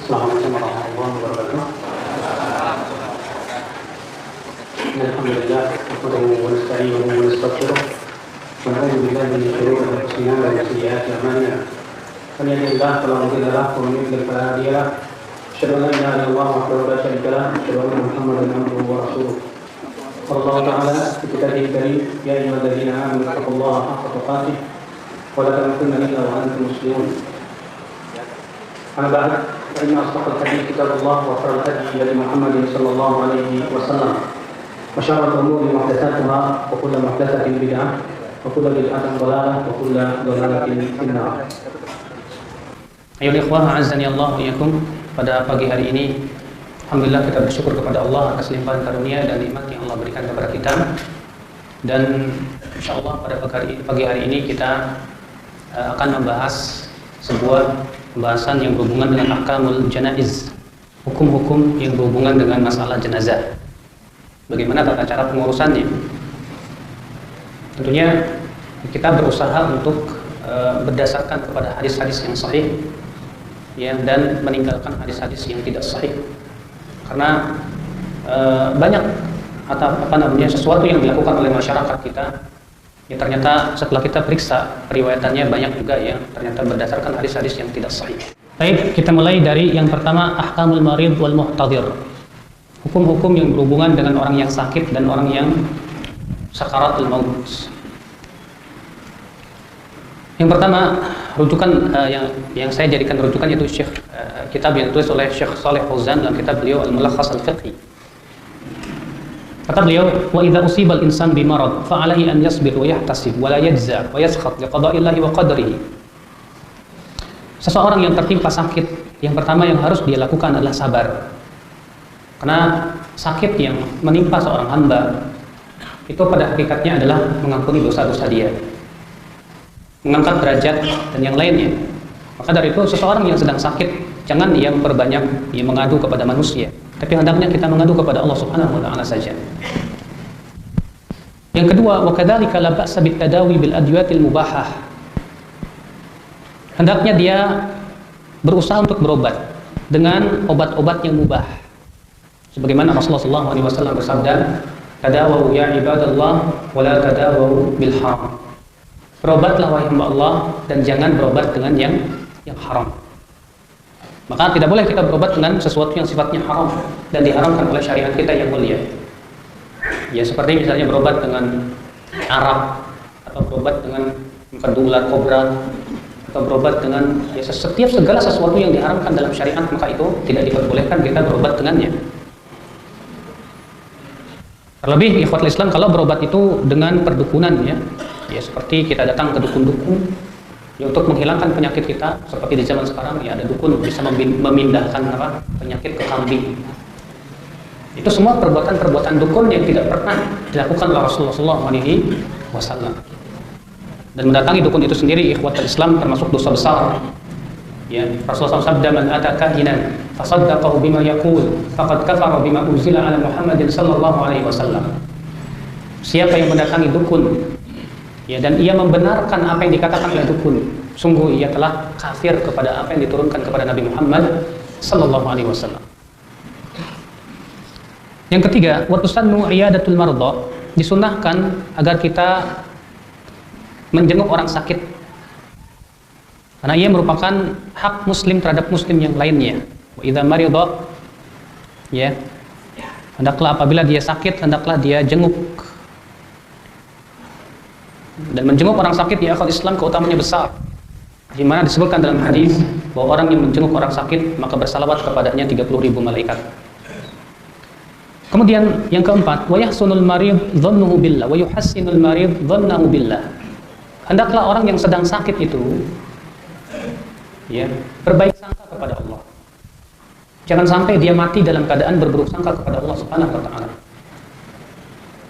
Assalamualaikum warahmatullahi wabarakatuh. Alhamdulillah, nahmaduhu wa nasta'inuhu wa nastaghfiruh wa na'udzu billahi min shururi anfusina wa min sayyiati a'malina. Man yahdihillahu fala mudilla lahu wa man yudlil fala hadiya lahu. Asyhadu an la ilaha illallah wahdahu la syarika lahu wa asyhadu anna Muhammadan abduhu wa rasuluh. Qala ta'ala fi kitabihi karim, ya ayyuhalladzina amanu taqullaha haqqa tuqatih wa la tamutunna illa wa antum muslimun. Amma ba'd, fa inna asdaqal hadits kitabullah wa khairal hadi hadi Muhammadin sallallahu alaihi wasallam. Wa syarrul umuri muhdatsatuha wa kullu muhdatsatin bid'ah wa kullu bid'atin dhalalah wa kullu dhalalatin finnar. Ayyuhal ikhwah, a'azzani Allah wa iyyakum. Pada pagi hari ini alhamdulillah kita bersyukur kepada Allah atas limpahan karunia dan nikmat yang Allah berikan kepada kita. Dan insyaallah pada pagi hari ini kita akan membahas sebuah pembahasan yang berhubungan dengan ahkamul janaiz, hukum-hukum yang berhubungan dengan masalah jenazah. Bagaimana tata cara pengurusannya? Tentunya kita berusaha untuk berdasarkan kepada hadis-hadis yang sahih, ya, dan meninggalkan hadis-hadis yang tidak sahih. Karena banyak sesuatu yang dilakukan oleh masyarakat kita, ya ternyata setelah kita periksa periwayatannya banyak juga yang ternyata berdasarkan hadis-hadis yang tidak sahih. Baik, kita mulai dari yang pertama, ahkamul marid wal muhtadir. Hukum-hukum yang berhubungan dengan orang yang sakit dan orang yang sakaratul maut. Yang pertama, rujukan yang saya jadikan rujukan yaitu kitab yang ditulis oleh Syekh Shalih Fauzan dalam kitab beliau Al-Mulakhas Al-Fiqhi. Kata beliau, wa idza usiba al-insan bi marad fa 'alaihi an yasbir wa yahtasib wa la yajza wa yaskhat li qada'illahi wa qadarihi. Seseorang yang tertimpa sakit, yang pertama yang harus dia lakukan adalah sabar. Karena sakit yang menimpa seorang hamba itu pada hakikatnya adalah mengampuni dosa-dosa dia, mengangkat derajat dan yang lainnya. Maka dari itu seseorang yang sedang sakit jangan ia memperbanyak ia mengadu kepada manusia, tapi hendaknya kita mengadu kepada Allah Subhanahu wa taala saja. Yang kedua, wa kadzalika la ba'sa bit tadawi bil adwiyatil mubahah. Hendaknya dia berusaha untuk berobat dengan obat-obat yang mubah. Sebagaimana Rasulullah SAW bersabda, "Tadawu ya ibadallah wa la tadawu bil haram." Berobatlah wahai hamba Allah dan jangan berobat dengan yang haram. Maka tidak boleh kita berobat dengan sesuatu yang sifatnya haram dan diharamkan oleh syariat kita yang mulia. Ya seperti misalnya berobat dengan arak, atau berobat dengan mengandung ular kobra, atau berobat dengan setiap segala sesuatu yang diharamkan dalam syariat, maka itu tidak diperbolehkan kita berobat dengannya. Terlebih ikhwatul Islam kalau berobat itu dengan perdukunan, ya seperti kita datang ke dukun-dukun ya, untuk menghilangkan penyakit kita. Seperti di zaman sekarang ya ada dukun bisa memindahkan penyakit ke kambing. Itu semua perbuatan-perbuatan dukun yang tidak pernah dilakukan oleh Rasulullah SAW. Dan mendatangi dukun itu sendiri ikhwatul Islam termasuk dosa besar. Ya, Rasulullah SAW sabda, "Man ata kahinan fasaddaqahu bima yaqul faqad kafara bima unzila ala Muhammadin sallallahu alaihi wasallam." Siapa yang mendatangi dukun, ya, dan ia membenarkan apa yang dikatakan oleh dukun, sungguh ia telah kafir kepada apa yang diturunkan kepada Nabi Muhammad sallallahu alaihi wasallam. Yang ketiga, wa tusannu iyadatul marda. Disunnahkan agar kita menjenguk orang sakit, karena ia merupakan hak muslim terhadap muslim yang lainnya. Wa idza marida, ya, hendaklah apabila dia sakit hendaklah dia jenguk. Dan menjenguk orang sakit ya akhwat Islam keutamanya besar, di mana disebutkan dalam hadis bahwa orang yang menjenguk orang sakit maka bersalawat kepadanya 30.000 malaikat. Kemudian yang keempat, wa yahsunul marid dhannuhu billah wa yuhassinul marid dhannahu billah. Hendaklah orang yang sedang sakit itu ya berbaik sangka kepada Allah. Jangan sampai dia mati dalam keadaan berburuk sangka kepada Allah Subhanahu wa taala.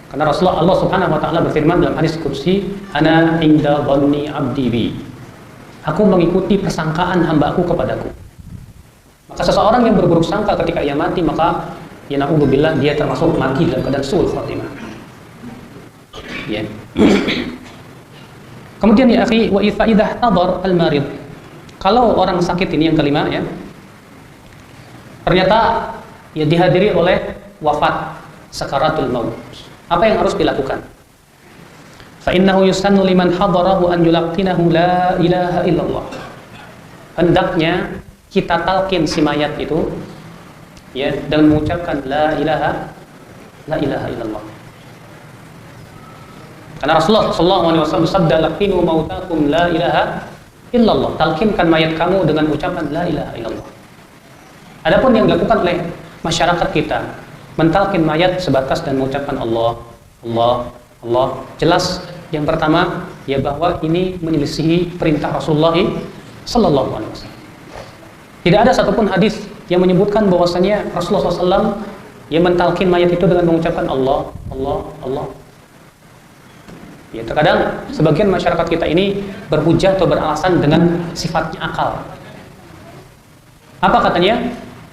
Karena Rasulullah Allah Subhanahu wa taala berfirman dalam hadis qudsi, "Ana inda dhanni 'abdi bi." Aku mengikuti persangkaan hamba-Aku kepadaku. Maka seseorang yang berburuk sangka ketika ia mati, maka ya na'udzubillah dia termasuk mati dalam keadaan su'ul khatimah. Ya. Kemudian ya akhi, wa idza tadar al-marid. Kalau orang sakit ini yang kelima ya, ternyata ya dihadiri oleh wafat, sakaratul maut. Apa yang harus dilakukan? Fa innahu yusannu liman hadarahu an yulaqinahu la ilaha illallah. Hendaknya kita talqin si mayat itu ya dengan mengucapkan la ilaha illallah. Karena Rasulullah sallallahu alaihi wasallam bersabda, laqinu mautakum la ilaha illallah. Talqinkan mayat kamu dengan ucapan la ilaha illallah. Adapun yang dilakukan oleh masyarakat kita, mentalkin mayat sebatas dan mengucapkan Allah, Allah, Allah. Jelas yang pertama ya bahwa ini menyelisihi perintah Rasulullah sallallahu alaihi wasallam. Tidak ada satupun hadis yang menyebutkan bahwasanya Rasulullah SAW yang mentalkin mayat itu dengan mengucapkan Allah, Allah, Allah. Ya, terkadang sebagian masyarakat kita ini berhujah atau beralasan dengan sifatnya akal. Apa katanya?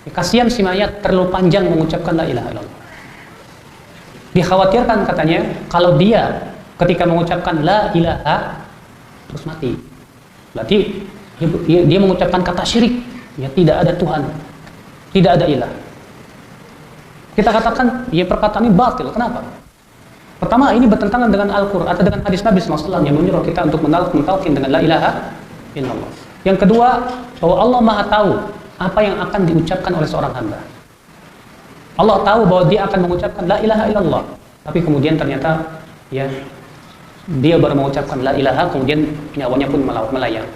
Ya, kasihan si mayat terlalu panjang mengucapkan la ilaha illallah. Dikhawatirkan katanya kalau dia ketika mengucapkan la ilaha terus mati. Berarti dia mengucapkan kata syirik. Ya, tidak ada Tuhan, tidak ada ilah. Kita katakan ya perkataan ini batil. Kenapa? Pertama, ini bertentangan dengan Al-Quran atau dengan hadis Nabi SAW yang menyuruh kita untuk mentalkin dengan la ilaha illallah. Yang kedua, bahwa Allah Maha tahu apa yang akan diucapkan oleh seorang hamba. Allah tahu bahwa dia akan mengucapkan la ilaha illallah, tapi kemudian ternyata ya dia baru mengucapkan la ilaha, kemudian nyawanya pun melayang.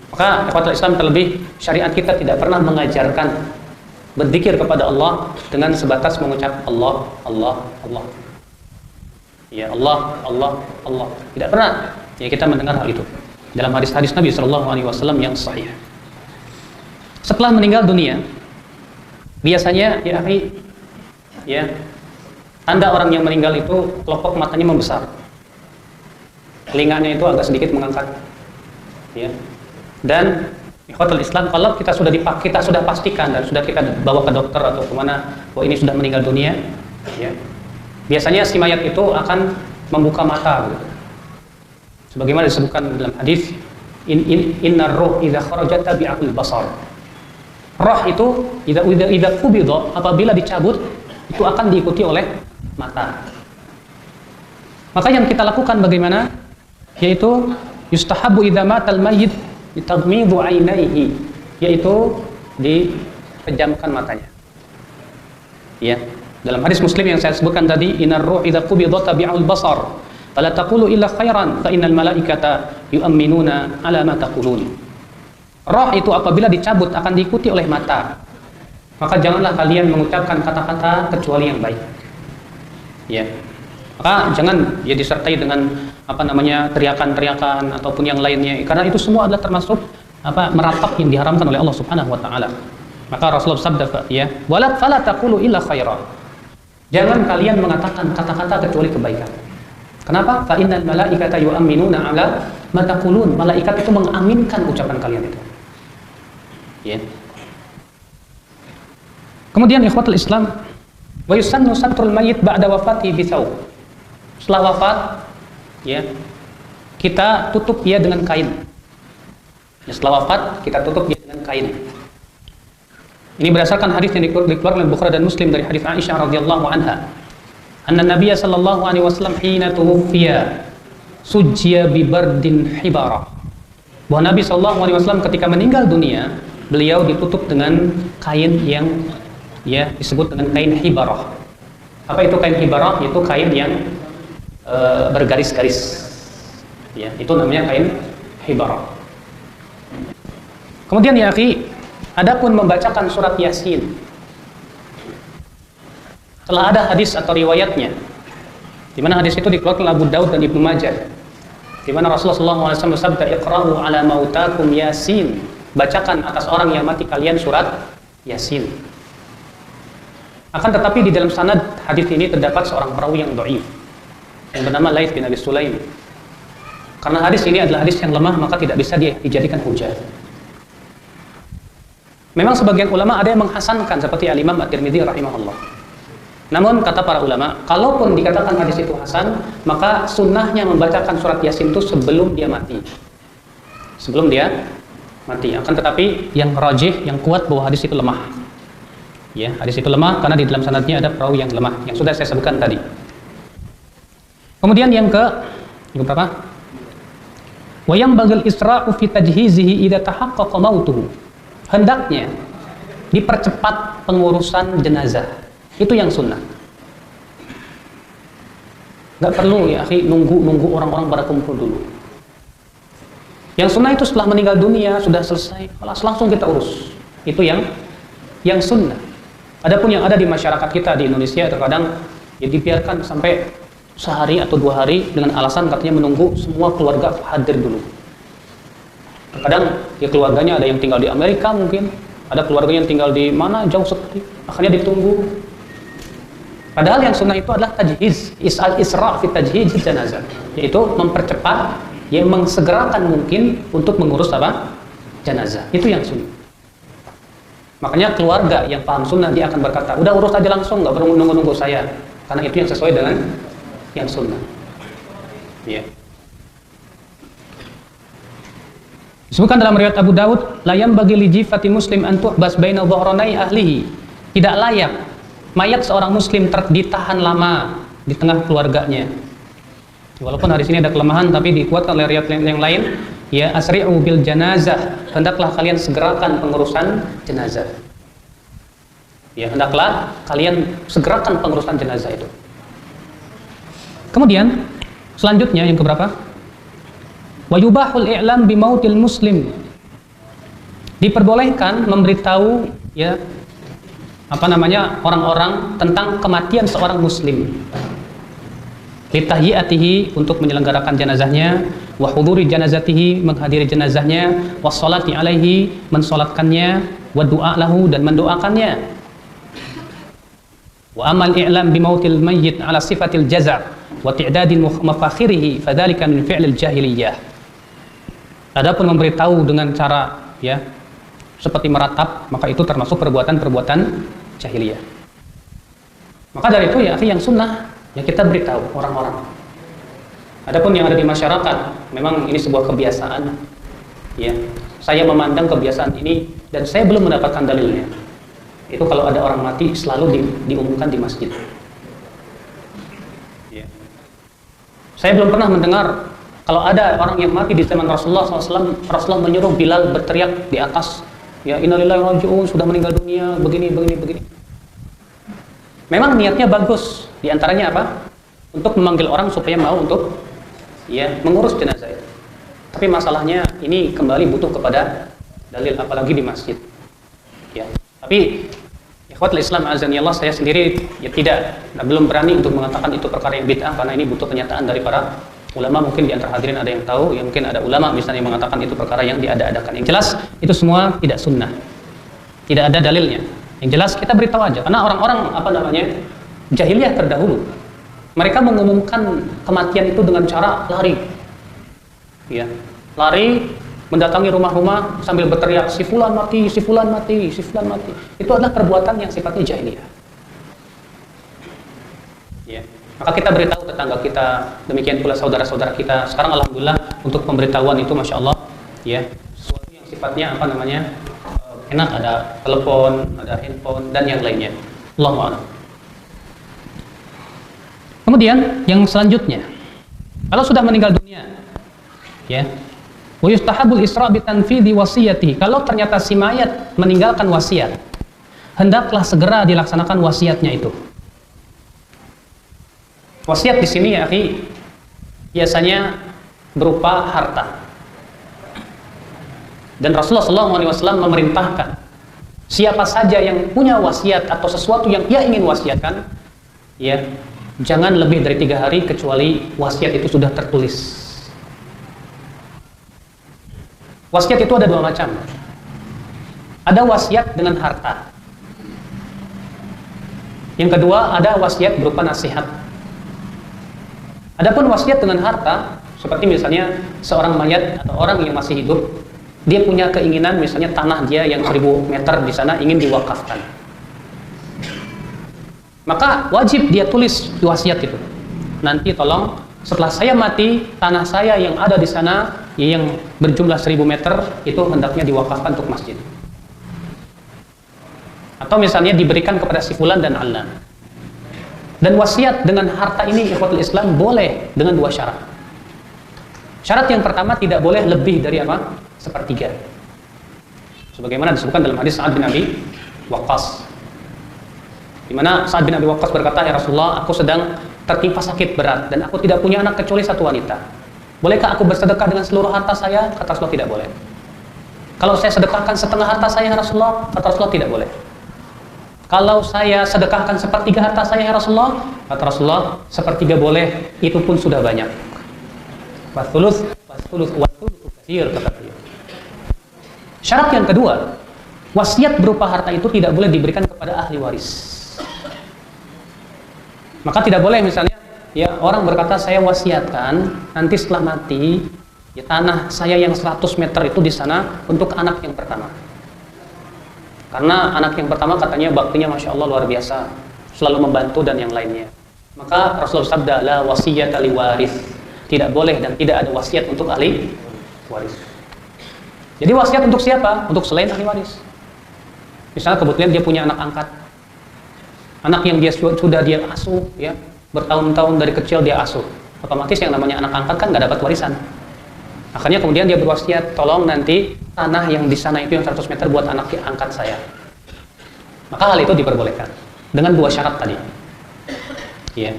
Maka ikhwatul Islam, terlebih syariat kita tidak pernah mengajarkan berzikir kepada Allah dengan sebatas mengucap Allah, Allah, Allah. Ya Allah, Allah, Allah. Tidak pernah ya kita mendengar hal itu dalam hadis-hadis Nabi SAW yang sahih. Setelah meninggal dunia, biasanya ya tanda orang yang meninggal itu kelopak matanya membesar, telinganya itu agak sedikit mengangkat, ya. Dan ikhwatul Islam, kalau kita sudah pastikan dan sudah kita bawa ke dokter atau kemana bahwa ini sudah meninggal dunia, ya, biasanya si mayat itu akan membuka mata, gitu. Sebagaimana disebutkan dalam hadis, innar ruh idza kharajat tabi'atul basar. Roh itu idza qubida, apabila dicabut itu akan diikuti oleh mata. Maka yang kita lakukan bagaimana? Yaitu yustahabu idza matal mayyit tagmidu ainaihi, yaitu dipejamkan matanya. Ya, dalam hadis Muslim yang saya sebutkan tadi, innar ruh idza qubida tabi'ul basar fala taqulu illa khairan fa innal malaikata yu'minuna ala ma taqulun. Roh itu apabila dicabut akan diikuti oleh mata, maka janganlah kalian mengucapkan kata-kata kecuali yang baik. Ya, maka jangan ya disertai dengan teriakan-teriakan ataupun yang lainnya, karena itu semua adalah termasuk meratap yang diharamkan oleh Allah Subhanahu wa taala. Maka Rasulullah sabda ya, wala fala taqulu illa khaira. Jangan kalian mengatakan kata-kata kecuali kebaikan. Kenapa? Fa innal malaikata yu'minuna ala ma taqulun. Malaikat itu mengaminkan ucapan kalian itu. Ya. Kemudian ikhwatul Islam, wa yusannu satrul mayyit ba'da wafati bi thawb. Setelah wafat, ya, kita tutup dia dengan kain. Ya, setelah wafat kita tutup dia dengan kain. Ini berdasarkan hadis yang dikeluarkan oleh Bukhari dan Muslim dari hadis Aisyah radhiyallahu anha. Anna Nabiy sallallahu alaihi wasallam hina tuwfiya sujjiya bi bardin hibara. Bahwa Nabi sallallahu alaihi wasallam ketika meninggal dunia, beliau ditutup dengan kain yang ya disebut dengan kain hibarah. Apa itu kain hibarah? Itu kain yang bergaris-garis. Ya, itu namanya kain hibarah. Kemudian ya akhi, adapun membacakan surat Yasin, telah ada hadis atau riwayatnya, di mana hadis itu dikeluarkan oleh Abu Daud dan Ibnu Majah, di mana Rasulullah SAW bersabda, "Iqra'u ala mautakum Yasin." Bacakan atas orang yang mati kalian surat Yasin. Akan tetapi di dalam sanad hadis ini terdapat seorang perawi yang dhaif yang bernama Laits bin Abi Sulaim. Karena hadis ini adalah hadis yang lemah, maka tidak bisa dijadikan hujah. Memang sebagian ulama ada yang menghasankan seperti Al-Imam At-Tirmidzi rahimahullah. Namun kata para ulama, kalaupun dikatakan hadis itu hasan, maka sunnahnya membacakan surat Yasin itu sebelum dia mati. Sebelum dia mati. Akan tetapi yang rajih, yang kuat bahwa hadis itu lemah. Ya, hadis itu lemah karena di dalam sanadnya ada perawi yang lemah yang sudah saya sebutkan tadi. Kemudian yang berapa? Wa yanbaghil isra'u fi tajhizihi idza tahaqqaqa mautuhu. Hendaknya dipercepat pengurusan jenazah. Itu yang sunnah. Nggak perlu ya akhi nunggu orang-orang pada kumpul dulu. Yang sunnah itu setelah meninggal dunia sudah selesai, langsung kita urus. Itu yang sunnah. Adapun yang ada di masyarakat kita di Indonesia terkadang ya dibiarkan sampai sehari atau 2 hari dengan alasan katanya menunggu semua keluarga hadir dulu. Terkadang ya keluarganya ada yang tinggal di Amerika mungkin, ada keluarganya yang tinggal di mana jauh sekali, akhirnya ditunggu. Padahal yang sunnah itu adalah tajhiz, isra' fi tajhiz jenazah, yaitu mempercepat, ya mengsegerakan mungkin untuk mengurus apa? Jenazah. Itu yang sunnah. Makanya keluarga yang paham sunnah dia akan berkata, udah urus aja langsung, nggak perlu nunggu-nunggu saya, karena itu yang sesuai dengan yang sunnah. Ya. Disebutkan dalam riwayat Abu Daud, la yanbaghi li jifati muslim an tuhbas baina dhahranai ahlihi. Tidak layak mayat seorang muslim ditahan lama di tengah keluarganya. Walaupun hari ini ada kelemahan tapi dikuatkan oleh riwayat yang lain, ya asri'u bil janazah, hendaklah kalian segerakan pengurusan jenazah. Ya, hendaklah kalian segerakan pengurusan jenazah itu. Kemudian selanjutnya yang keberapa? Wa yubahul i'lam bi mautil muslim. Diperbolehkan memberitahu ya orang-orang tentang kematian seorang muslim. Litahiyatihi, untuk menyelenggarakan jenazahnya, wa huduri janazatihi, menghadiri jenazahnya, wa sholati alaihi, mensolatkannya, wa du'a lahu, dan mendoakannya. Wa amal i'lam bi mautil mayyit ala sifatil jaza' wa ti'dadil mafakhirihi fadzalika min fi'lil jahiliyah. Adapun memberitahu dengan cara ya seperti meratap, maka itu termasuk perbuatan-perbuatan jahiliyah. Maka dari itu ya yang sunnah ya kita beritahu orang-orang. Adapun yang ada di masyarakat, memang ini sebuah kebiasaan. Ya, saya memandang kebiasaan ini dan saya belum mendapatkan dalilnya. Itu kalau ada orang mati selalu diumumkan di masjid. Ya. Saya belum pernah mendengar kalau ada orang yang mati di zaman Rasulullah SAW, Rasulullah menyuruh Bilal berteriak di atas, ya innalillahi wa inna ilaihi raji'un, sudah meninggal dunia, begini. Memang niatnya bagus, di antaranya apa? Untuk memanggil orang supaya mau untuk ya mengurus jenazah itu. Tapi masalahnya ini kembali butuh kepada dalil, apalagi di masjid. Ya. Tapi ikhwatul Islam azanillah, saya sendiri ya belum berani untuk mengatakan itu perkara yang bid'ah, karena ini butuh kenyataan dari para ulama. Mungkin di antara hadirin ada yang tahu, ya mungkin ada ulama misalnya yang mengatakan itu perkara yang diada-adakan. Yang jelas itu semua tidak sunnah, tidak ada dalilnya. Yang jelas kita beritahu aja, karena orang-orang jahiliyah terdahulu, mereka mengumumkan kematian itu dengan cara lari, ya lari mendatangi rumah-rumah sambil berteriak si fulan mati, si fulan mati, si fulan mati. Itu adalah perbuatan yang sifatnya jahiliyah. Ya. Maka kita beritahu tetangga kita, demikian pula saudara-saudara kita. Sekarang alhamdulillah untuk pemberitahuan itu masya Allah, ya sesuatu yang sifatnya enak, ada telepon, ada handphone dan yang lainnya. Allahu a'lam. Kemudian yang selanjutnya, kalau sudah meninggal dunia, ya, wa yustahabul isra' bi tanfidhi wasiyati. Kalau ternyata si mayat meninggalkan wasiat, hendaklah segera dilaksanakan wasiatnya itu. Wasiat di sini ya akhi biasanya berupa harta. Dan Rasulullah SAW memerintahkan siapa saja yang punya wasiat atau sesuatu yang ia ingin wasiatkan, ya jangan lebih dari 3 hari kecuali wasiat itu sudah tertulis. Wasiat itu ada 2 macam. Ada wasiat dengan harta. Yang kedua ada wasiat berupa nasihat. Adapun wasiat dengan harta, seperti misalnya seorang mayat atau orang yang masih hidup, dia punya keinginan misalnya tanah dia yang 1000 meter di sana ingin diwakafkan. Maka wajib dia tulis di wasiat itu. Nanti tolong setelah saya mati, tanah saya yang ada di sana yang berjumlah 1000 meter itu hendaknya diwakafkan untuk masjid. Atau misalnya diberikan kepada si fulan dan allan. Dan wasiat dengan harta ini ikhwatul Islam boleh dengan 2 syarat. Syarat yang pertama, tidak boleh lebih dari apa? 1/3. Sebagaimana disebutkan dalam hadis Sa'ad bin Abi Waqqas, di mana Sa'ad bin Abi Waqqas berkata, "Ya Rasulullah, aku sedang tertimpa sakit berat dan aku tidak punya anak kecuali 1 wanita. Bolehkah aku bersedekah dengan seluruh harta saya?" Kata Rasulullah, "Tidak boleh." "Kalau saya sedekahkan setengah harta saya, ya Rasulullah?" Kata Rasulullah, "Tidak boleh." "Kalau saya sedekahkan 1/3 harta saya, ya Rasulullah?" Kata Rasulullah, 1/3 boleh, itu pun sudah banyak. Wathuluth katsir, kata beliau. Syarat yang kedua, wasiat berupa harta itu tidak boleh diberikan kepada ahli waris. Maka tidak boleh misalnya ya orang berkata, "Saya wasiatkan nanti setelah mati ya tanah saya yang 100 meter itu di sana untuk anak yang pertama." Karena anak yang pertama katanya baktinya Masya Allah luar biasa, selalu membantu dan yang lainnya. Maka Rasulullah sabda, "La wasiyata li waris." Tidak boleh dan tidak ada wasiat untuk ahli waris. Jadi wasiat untuk siapa? Untuk selain ahli waris. Misalnya kebetulan dia punya anak angkat, anak yang dia sudah dia asuh, ya bertahun-tahun dari kecil dia asuh. Otomatis yang namanya anak angkat kan nggak dapat warisan. Akhirnya kemudian dia berwasiat, "Tolong nanti tanah yang di sana itu yang 100 meter buat anak angkat saya." Maka hal itu diperbolehkan dengan 2 syarat tadi. Ya.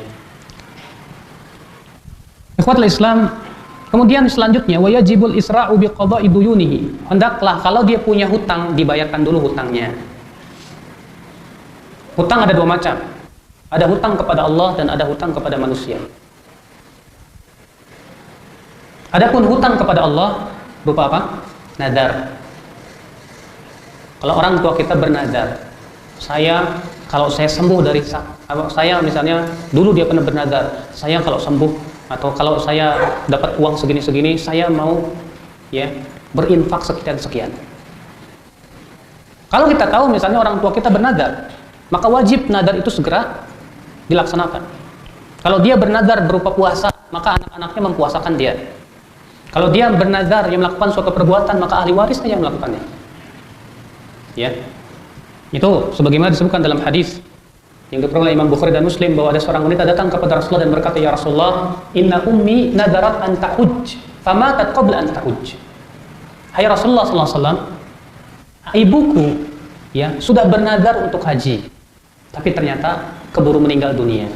Ikhwatul Islam, kemudian selanjutnya wajibul isra'u biqada'i duyunihi. Hendaklah kalau dia punya hutang dibayarkan dulu hutangnya. Hutang ada 2 macam. Ada hutang kepada Allah dan ada hutang kepada manusia. Adapun hutang kepada Allah berupa apa? Nadar. Kalau orang tua kita bernadar, kalau saya sembuh dari saya misalnya dulu dia pernah bernadar, saya kalau sembuh atau kalau saya dapat uang segini-segini, saya mau ya berinfak sekian-sekian. Kalau kita tahu misalnya orang tua kita bernadar, maka wajib nadar itu segera dilaksanakan. Kalau dia bernadar berupa puasa, maka anak-anaknya mempuasakan dia. Kalau dia bernadar yang melakukan suatu perbuatan, maka ahli warisnya yang melakukannya. Ya. Itu sebagaimana disebutkan dalam hadis yang diriwayatkan oleh Imam Bukhari dan Muslim bahwa ada seorang wanita datang kepada Rasulullah dan berkata, "Ya Rasulullah, inna ummi nadarat an tahujj, famatat qabla an tahujj." Hai Rasulullah sallallahu alaihi wasallam, ibuku ya sudah bernadar untuk haji, tapi ternyata keburu meninggal dunia.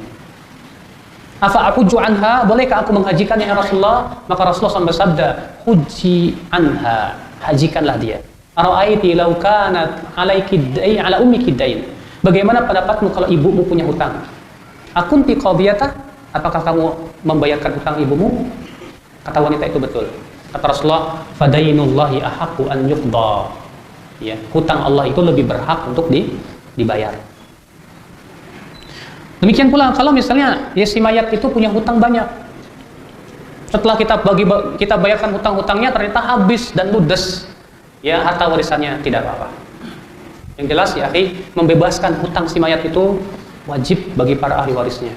Afa ahujju anha, bolehkah aku menghajikannya ya Rasulullah? Maka Rasulullah SAW bersabda, "Hujji anha, hajikanlah dia." Ara'aiti law kanat alaiki dain ala ummiki dain. Bagaimana pendapatmu kalau ibumu punya hutang? Akunti qadiyatah? Apakah kamu membayarkan hutang ibumu? Kata wanita itu betul. Kata Rasulullah, "Fadainullahi ahaqqu an yuqda." Ya, hutang Allah itu lebih berhak untuk dibayar. Demikian pula kalau misalnya ya si mayat itu punya hutang banyak. Setelah kita bayarkan hutang-hutangnya ternyata habis dan ludes. Ya harta warisannya tidak apa-apa. Yang jelas ya membebaskan hutang si mayat itu wajib bagi para ahli warisnya.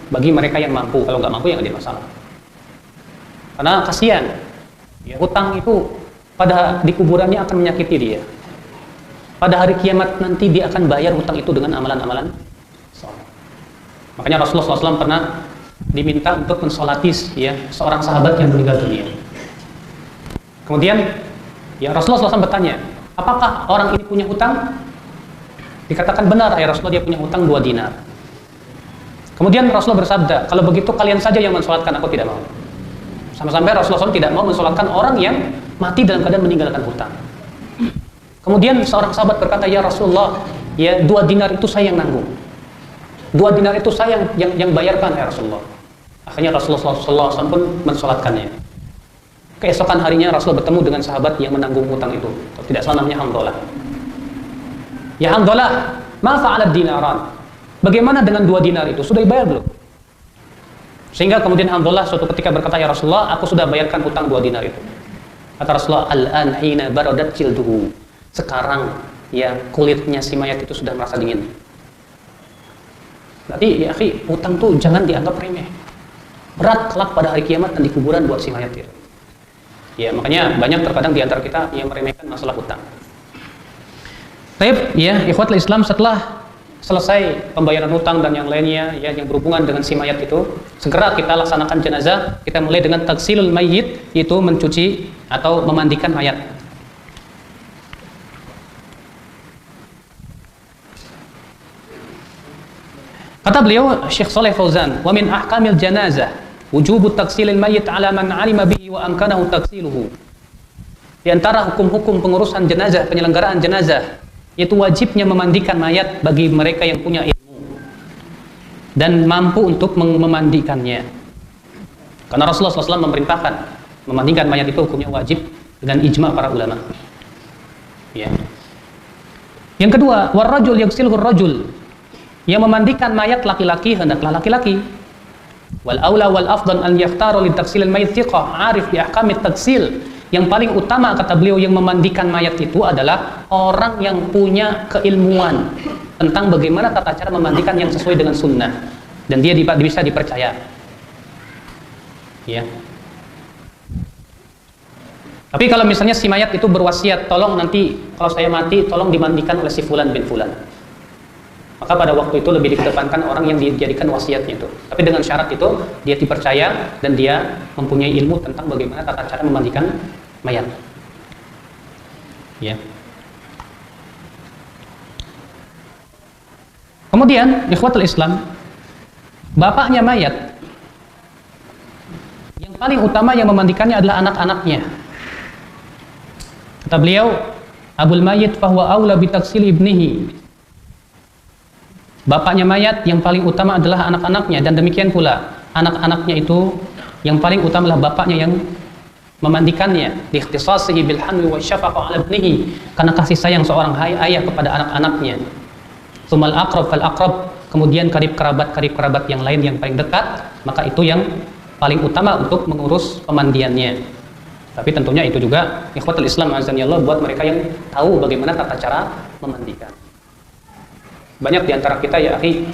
Bagi mereka yang mampu, kalau nggak mampu ya nggak ada masalah. Karena kasihan, ya, hutang itu di kuburannya akan menyakiti dia. Pada hari kiamat nanti dia akan bayar hutang itu dengan amalan-amalan soleh. Makanya Rasulullah SAW pernah diminta untuk mensolatis ya seorang sahabat yang meninggal dunia. Kemudian ya Rasulullah SAW bertanya, apakah orang ini punya hutang? Dikatakan benar ya Rasulullah, dia punya hutang 2 dinar. Kemudian Rasulullah bersabda, kalau begitu kalian saja yang mensolatkan, aku tidak mau. Sampai-sampai Rasulullah SAW tidak mau mensolatkan orang yang mati dalam keadaan meninggalkan hutang. Kemudian seorang sahabat berkata, ya Rasulullah, ya 2 dinar itu saya yang nanggung. 2 dinar itu saya yang bayarkan ya Rasulullah. Akhirnya Rasulullah SAW pun mensolatkannya. Keesokan harinya Rasul bertemu dengan sahabat yang menanggung hutang itu. Tidak salah namanya Hamdalah. Ya Hamdalah, ma fa'alat dinaran. Bagaimana dengan 2 dinar itu? Sudah dibayar belum? Sehingga kemudian Hamdalah suatu ketika berkata, ya Rasulullah, aku sudah bayarkan hutang 2 dinar itu. Kata Rasulullah, al-an hina baradat jilduhu. Sekarang ya kulitnya si mayat itu sudah merasa dingin. Berarti ya hutang tuh jangan dianggap remeh. Berat kelak pada hari kiamat dan di kuburan buat si mayat itu. Ya, makanya banyak terkadang di antara kita yang meremehkan masalah hutang. Baik, ya, ikhwatul Islam, setelah selesai pembayaran hutang dan yang lainnya ya yang berhubungan dengan si mayat itu, segera kita laksanakan jenazah. Kita mulai dengan taksilul mayyit, yaitu mencuci atau memandikan mayat. Kata beliau Syekh Shalih Fauzan, "Wa min ahkamil janazah wujubu taksilil mayyit 'ala man 'alima bihi wa amkanahu taksiluhu." Di antara hukum-hukum pengurusan jenazah, penyelenggaraan jenazah, yaitu wajibnya memandikan mayat bagi mereka yang punya ilmu dan mampu untuk memandikannya. Karena Rasulullah SAW memerintahkan memandikan mayat itu hukumnya wajib dengan ijma' para ulama. Ya. Yang kedua, warrajul yaghsilhu rajul, yang memandikan mayat laki-laki hendaklah laki-laki. Wal aula wal afdal an yakhtaru li taksilil mayit thiqah 'arif bi ahkamit taksil. Yang paling utama, kata beliau, yang memandikan mayat itu adalah orang yang punya keilmuan tentang bagaimana tata cara memandikan yang sesuai dengan sunnah, dan dia bisa dipercaya. Ya. Tapi kalau misalnya si mayat itu berwasiat, tolong nanti kalau saya mati tolong dimandikan oleh si fulan bin fulan, maka pada waktu itu lebih dikedepankan orang yang dijadikan wasiatnya itu. Tapi dengan syarat itu dia dipercaya dan dia mempunyai ilmu tentang bagaimana tata cara memandikan mayat. Ya. Kemudian ikhwatul Islam, bapaknya mayat yang paling utama yang memandikannya adalah anak-anaknya. Kata beliau, Abul Mayyit fahuwa aula bi taksil ibnihi. Bapaknya mayat yang paling utama adalah anak-anaknya, dan demikian pula anak-anaknya itu yang paling utama adalah bapaknya yang memandikannya, di ikhtisasihi bil hanwi wa syafaqah ala ibnihi, karena kasih sayang seorang ayah kepada anak-anaknya. Tsumal aqrab fal aqrab, kemudian karib kerabat yang lain yang paling dekat, maka itu yang paling utama untuk mengurus pemandiannya. Tapi tentunya itu juga ikhwatul Islam azanillah buat mereka yang tahu bagaimana tata cara memandikan. Banyak di antara kita ya akhi,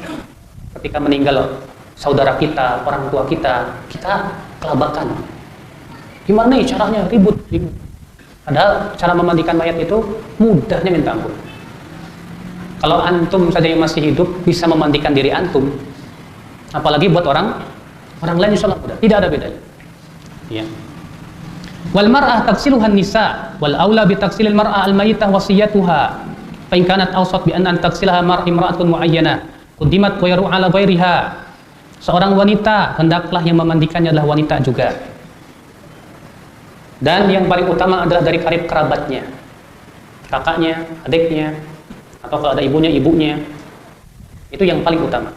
ketika meninggal saudara kita, orang tua kita kelabakan. Gimana nih caranya? Ribut. Padahal cara memandikan mayat itu mudahnya minta ampun. Kalau antum saja yang masih hidup bisa memandikan diri antum, apalagi buat orang lain, insyaallah mudah. Tidak ada bedanya. Ya. Wal mar'ah taksiluhan nisa wal aula bi taksilil mar'ah al mayyitah wasiyatuha. Fa in kanat awsat bi anna taksilaha imra'atun mu'ayyanah quddimat wa yaru 'ala ghairiha. Seorang wanita hendaklah yang memandikannya adalah wanita juga. Dan yang paling utama adalah dari karib kerabatnya, kakaknya, adiknya, atau kalau ada ibunya, itu yang paling utama.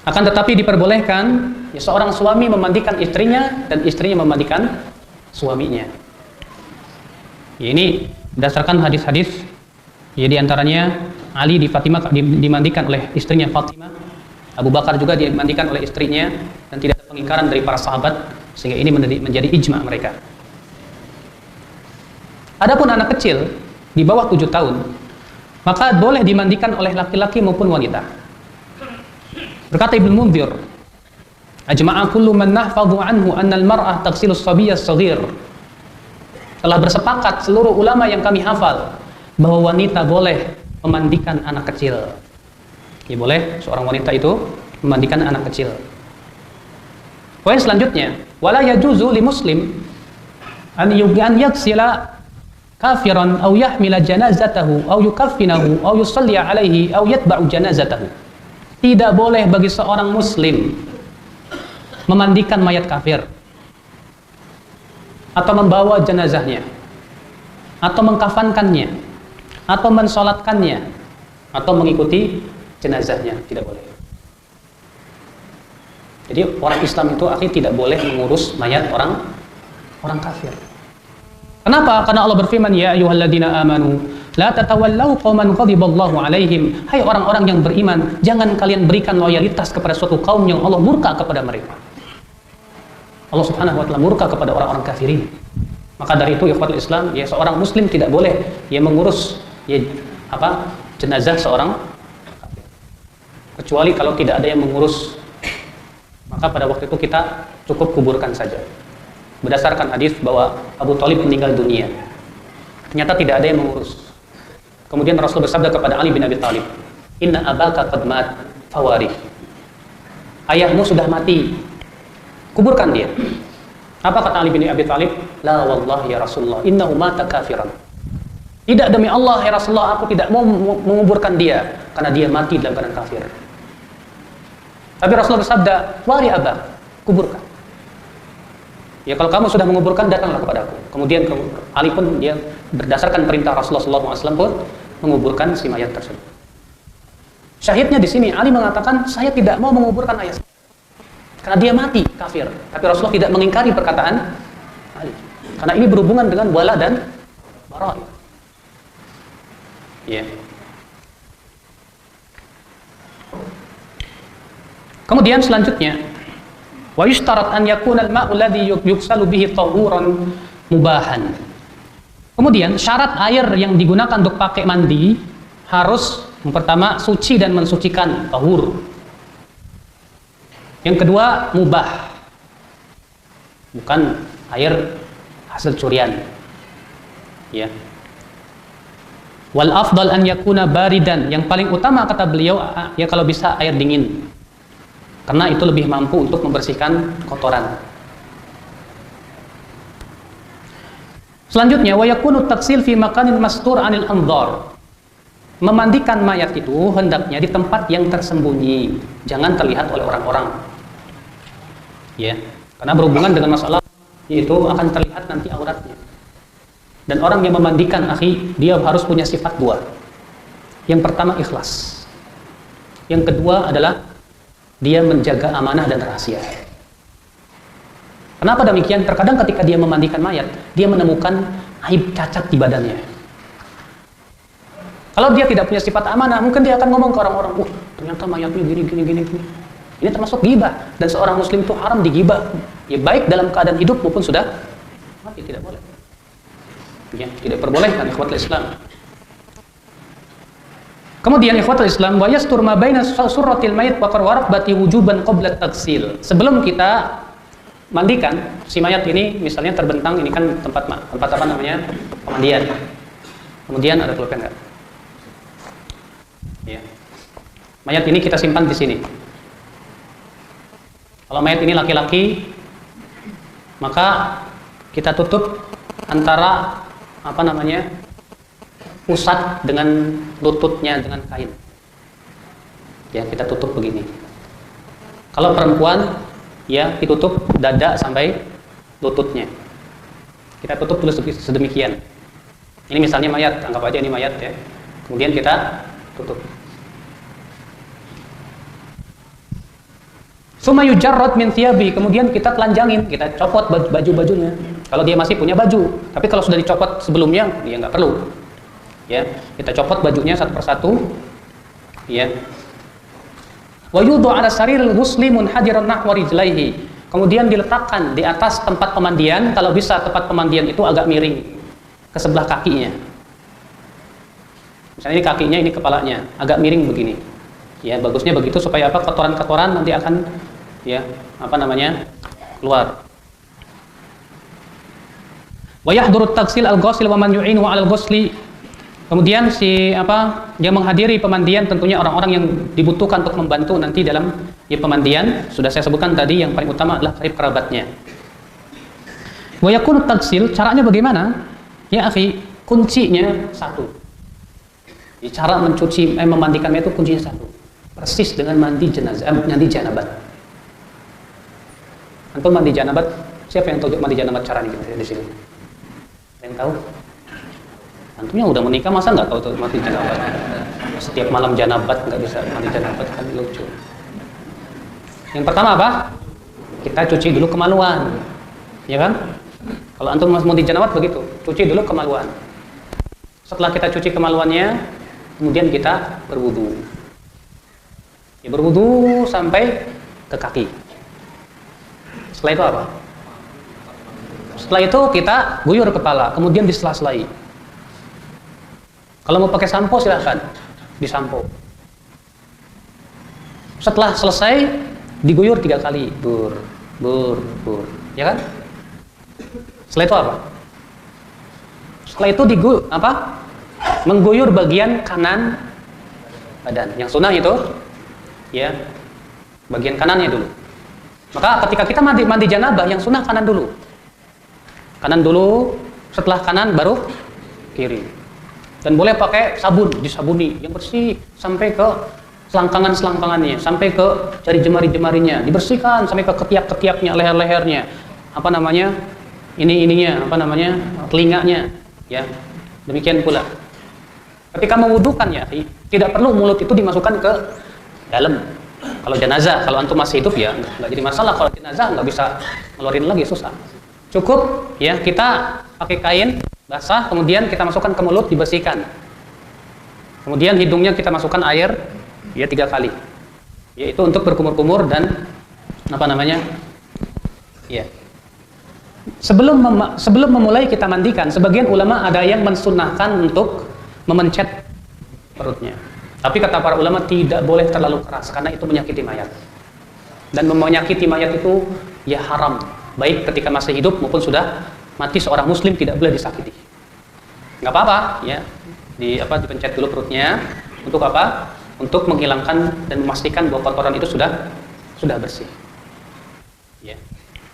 Akan tetapi diperbolehkan ya, seorang suami memandikan istrinya dan istrinya memandikan suaminya. Ya, ini berdasarkan hadis-hadis, ya diantaranya Ali di Fatimah dimandikan oleh istrinya Fatimah, Abu Bakar juga dimandikan oleh istrinya, dan tidak ada pengingkaran dari para sahabat, sehingga ini menjadi ijma mereka. Adapun anak kecil di bawah 7 tahun, maka boleh dimandikan oleh laki-laki maupun wanita. Berkata Ibnu Munzir, ajma'a kullu man nahfadhu anhu anna al-mar'ah taghsilu as-sabiyya as-saghir. Telah bersepakat seluruh ulama yang kami hafal bahwa wanita boleh memandikan anak kecil. Ya, boleh seorang wanita itu memandikan anak kecil. Poin selanjutnya, wala yajuzu li muslim an yaghsila kafiran aw yahmila janazatahu aw yukaffinahu aw yusalli alaihi aw yatba'u janazatahu. Tidak boleh bagi seorang muslim memandikan mayat kafir, atau membawa jenazahnya, atau mengkafankannya, atau mensolatkannya, atau mengikuti jenazahnya. Tidak boleh. Jadi orang Islam itu akhirnya tidak boleh mengurus mayat orang kafir. Kenapa? Karena Allah berfirman, ya ayyuhalladzina amanu la tatawallau qauman ghadiballahu alaihim. Hai orang-orang yang beriman, jangan kalian berikan loyalitas kepada suatu kaum yang Allah murka kepada mereka. Allah Subhanahu wa taala murka kepada orang-orang kafirin. Maka dari itu ikhwatul Islam, ya seorang muslim tidak boleh ya mengurus ya jenazah seorang kafir. Kecuali kalau tidak ada yang mengurus, maka pada waktu itu kita cukup kuburkan saja. berdasarkan hadis bahwa Abu Thalib meninggal dunia. Ternyata tidak ada yang mengurus. Kemudian Rasul bersabda kepada Ali bin Abi Thalib, "Inna abaka qad mat fawarih." Ayahmu sudah mati, kuburkan dia. Apa kata Ali bin Abi Thalib? "La wallahi ya Rasulullah, innahu mata kafiran." Tidak, demi Allah ya Rasulullah, aku tidak mau menguburkan dia karena dia mati dalam keadaan kafir. Tapi Rasulullah bersabda, "Wari abah, kuburkan." Ya kalau kamu sudah menguburkan, datanglah kepadaku. Kemudian Ali pun dia berdasarkan perintah Rasulullah SAW pun menguburkan si mayat tersebut. Syahidnya di sini Ali mengatakan, saya tidak mau menguburkan ayah saya karena dia mati kafir. Tapi Rasulullah tidak mengingkari perkataan Ali karena ini berhubungan dengan wala dan bara. Ya. Kemudian selanjutnya, wa yushtarat an yakuna al-ma'u alladhi yuksalu bihi tahuran mubahan. Kemudian syarat air yang digunakan untuk pakai mandi harus yang pertama suci dan mensucikan, tahur. Yang kedua mubah, bukan air hasil curian. Ya. Wal afdal an yakuna baridan, yang paling utama kata beliau ya kalau bisa air dingin. Karena itu lebih mampu untuk membersihkan kotoran. Selanjutnya wa yakunu taksil fi makanin mastur 'anil anzar. Memandikan mayat itu hendaknya di tempat yang tersembunyi, jangan terlihat oleh orang-orang. Ya, karena berhubungan dengan masalah yaitu akan terlihat nanti auratnya. Dan orang yang memandikan akhi, dia harus punya sifat dua. Yang pertama ikhlas. Yang kedua adalah dia menjaga amanah dan rahasia. Kenapa demikian? Terkadang ketika dia memandikan mayat, dia menemukan aib cacat di badannya. Kalau dia tidak punya sifat amanah, mungkin dia akan ngomong ke orang-orang, ternyata mayatnya gini. Ini termasuk ghibah. Dan seorang muslim itu haram digibah. Ya, baik dalam keadaan hidup maupun sudah mati, tidak boleh. Ya, tidak perbolehkan ikhwatul Islam. Kemudian ikhwatul Islam, wa yastur ma baina surratil mayit wa qarwarabati wujuban qabla taghsil. Sebelum kita mandikan si mayat ini, misalnya terbentang ini kan tempat apa namanya? Pemandian. Kemudian ada pulpen enggak? Ya. Mayat ini kita simpan di sini. Kalau mayat ini laki-laki, maka kita tutup antara apa namanya? Pusat dengan lututnya dengan kain. Ya, kita tutup begini. Kalau perempuan, ya ditutup dada sampai lututnya. Kita tutup dulu sedemikian. Ini misalnya mayat, anggap aja ini mayat ya. Kemudian kita tutup. Summa yujarrad min thiyabi, kemudian kita telanjangin, kita copot baju-bajunya. Kalau dia masih punya baju, tapi kalau sudah dicopot sebelumnya, dia nggak perlu. Ya, kita copot bajunya satu persatu. Ya. Wa yudhu 'ala sariril ghusli munhadiran nahwa rijlaihi. Kemudian diletakkan di atas tempat pemandian, kalau bisa tempat pemandian itu agak miring ke sebelah kakinya. Misalnya ini kakinya, ini kepalanya, agak miring begini. Ya, bagusnya begitu supaya apa? Kotoran-kotoran nanti akan ya, apa namanya? Keluar. Wa yahduru at-taghsil al-ghasil wa man yu'inu 'ala al-ghusli. Kemudian yang menghadiri pemandian tentunya orang-orang yang dibutuhkan untuk membantu nanti dalam pemandian. Sudah saya sebutkan tadi, yang paling utama adalah karib kerabatnya. Wa yakunu at-taghsil, caranya bagaimana? Ya akhi, kuncinya satu. Cara mencuci, memandikannya itu kuncinya satu. Persis dengan mandi jenazah, mandi janabat. Antum mandi janabat, siapa yang tahu mandi janabat caranya di sini? Yang tahu? Antumnya udah menikah masa nggak tahu mandi janabat? Setiap malam janabat nggak bisa mandi janabat, kan lucu. Yang pertama apa? Kita cuci dulu kemaluan, ya kan? Kalau antum mandi janabat begitu, cuci dulu kemaluan. Setelah kita cuci kemaluannya, kemudian kita berwudu. Ya, berwudu sampai ke kaki. Setelah itu apa? Setelah itu kita guyur kepala, kemudian disela-selai. Kalau mau pakai sampo silahkan disampo. Setelah selesai diguyur 3 kali, bur, ya kan? Setelah itu apa? Setelah itu mengguyur bagian kanan badan. Yang sunnah itu ya bagian kanannya dulu. Maka ketika kita mandi janabah, yang sunnah kanan dulu. Kanan dulu, setelah kanan baru kiri. Dan boleh pakai sabun, disabuni yang bersih sampai ke selangkangan-selangkangannya, sampai ke jari jemari-jemarinya, dibersihkan sampai ke ketiak-ketiaknya, leher-lehernya, telinganya, ya. Demikian pula ketika mewudukan ya, tidak perlu mulut itu dimasukkan ke dalam. Kalau jenazah, kalau antum masih hidup ya nggak jadi masalah. Kalau jenazah nggak bisa ngeluarin lagi, susah. Cukup ya kita pakai kain basah, kemudian kita masukkan ke mulut, dibersihkan. Kemudian hidungnya kita masukkan air ya 3 kali. Yaitu untuk berkumur-kumur dan ya. Sebelum memulai kita mandikan, sebagian ulama ada yang mensunnahkan untuk memencet perutnya. Tapi kata para ulama tidak boleh terlalu keras karena itu menyakiti mayat. Dan menyakiti mayat itu ya haram, baik ketika masih hidup maupun sudah mati. Seorang muslim tidak boleh disakiti. Nggak apa-apa ya, dipencet dulu perutnya. Untuk apa? Untuk menghilangkan dan memastikan bahwa kotoran itu sudah bersih. Ya.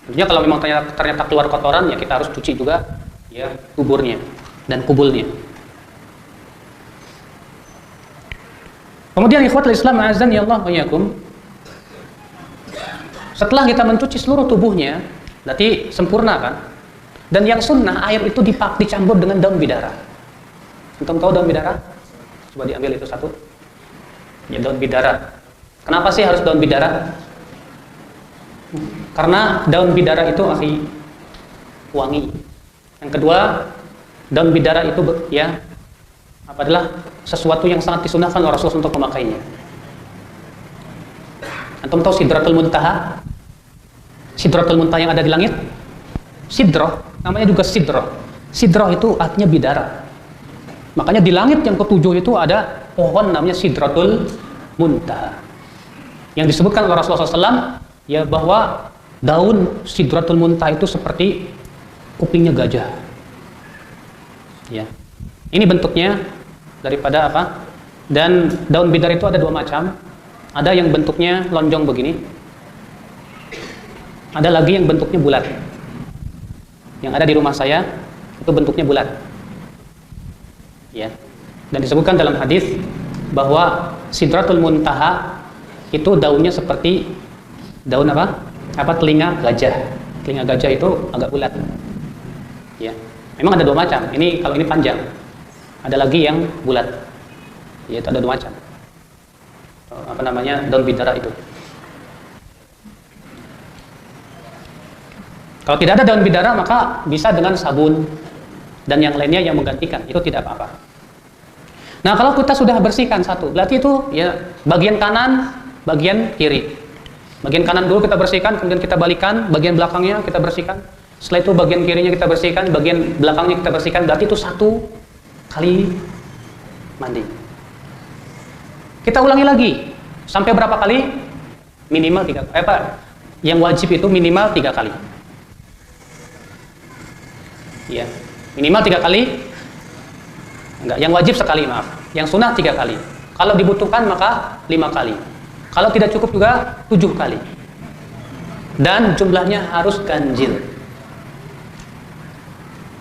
Tentunya kalau memang ternyata keluar kotoran ya kita harus cuci juga ya kuburnya dan kubulnya. Kemudian ikhwatul Islam azan ya Allah wa iyyakum. Setelah kita mencuci seluruh tubuhnya, berarti sempurna kan? Dan yang sunnah air itu dicampur dengan daun bidara. Antum tahu daun bidara? Coba diambil itu satu. Ya daun bidara. Kenapa sih harus daun bidara? Karena daun bidara itu wangi. Yang kedua, daun bidara itu ya adalah sesuatu yang sangat disunahkan oleh Rasulullah untuk memakainya. Antum tahu Sidratul Muntaha? Sidratul Muntaha yang ada di langit? Sidrah, namanya juga Sidrah. Sidrah itu artinya bidara. Makanya di langit yang ketujuh itu ada pohon namanya Sidratul Muntaha. Yang disebutkan oleh Rasulullah SAW ya bahwa daun Sidratul Muntaha itu seperti kupingnya gajah. Ya. Ini bentuknya daripada apa? Dan daun bidara itu ada 2 macam. Ada yang bentuknya lonjong begini. Ada lagi yang bentuknya bulat. Yang ada di rumah saya itu bentuknya bulat. Ya. Dan disebutkan dalam hadis bahwa Sidratul Muntaha itu daunnya seperti daun telinga gajah. Telinga gajah itu agak bulat. Ya. Memang ada 2 macam. Kalau ini panjang. Ada lagi yang bulat. Yaitu ada 2 macam. Daun bidara itu. Kalau tidak ada daun bidara maka bisa dengan sabun dan yang lainnya yang menggantikan. Itu tidak apa-apa. Nah, kalau kita sudah bersihkan satu, berarti itu ya bagian kanan, bagian kiri. Bagian kanan dulu kita bersihkan, kemudian kita balikan, bagian belakangnya kita bersihkan. Setelah itu bagian kirinya kita bersihkan, bagian belakangnya kita bersihkan. Berarti itu 1 kali mandi. Kita ulangi lagi sampai berapa kali? Minimal 3 kali. Yang wajib itu minimal 3 kali. Ya, minimal 3 kali. Enggak, yang wajib sekali, maaf. Yang sunnah 3 kali. Kalau dibutuhkan maka 5 kali. Kalau tidak cukup juga 7 kali. Dan jumlahnya harus ganjil.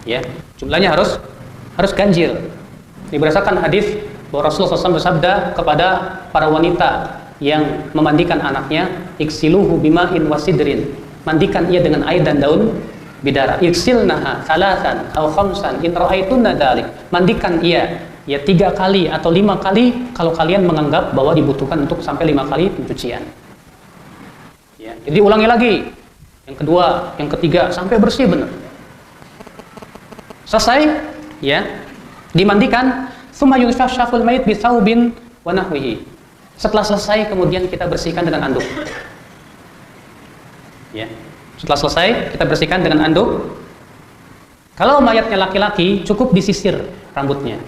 Ya, jumlahnya harus ganjil. Ini berdasarkan hadis bahwa Rasulullah SAW bersabda kepada para wanita yang memandikan anaknya, iksiluhu bima'in wasidrin, mandikan ia dengan air dan daun bidara. Iksilnaha salasan atau khamsan in ra'aitunna dzalik, mandikan ia ya 3 kali atau 5 kali kalau kalian menganggap bahwa dibutuhkan untuk sampai 5 kali pencucian. Ya, jadi ulangi lagi, yang kedua, yang ketiga sampai bersih benar. Selesai, ya, dimandikan. Tsumma yunshaful mayit bi thawbin wa nahwihi. Setelah selesai kemudian kita bersihkan dengan anduk. Ya. Setelah selesai kita bersihkan dengan anduk. Kalau mayatnya laki-laki cukup disisir rambutnya.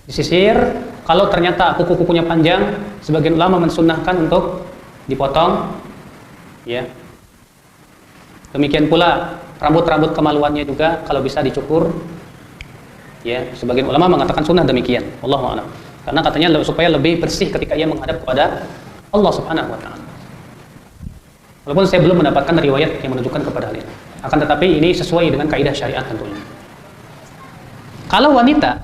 Disisir. Kalau ternyata kuku-kukunya panjang, sebagian ulama mensunnahkan untuk dipotong. Ya. Demikian pula rambut-rambut kemaluannya juga kalau bisa dicukur. Ya, sebagian ulama mengatakan sunnah demikian. Wallahu a'lam. Karena katanya supaya lebih bersih ketika ia menghadap kepada Allah Subhanahu wa taala. Walaupun saya belum mendapatkan riwayat yang menunjukkan kepada hal ini. Akan tetapi ini sesuai dengan kaidah syariat tentunya. Kalau wanita,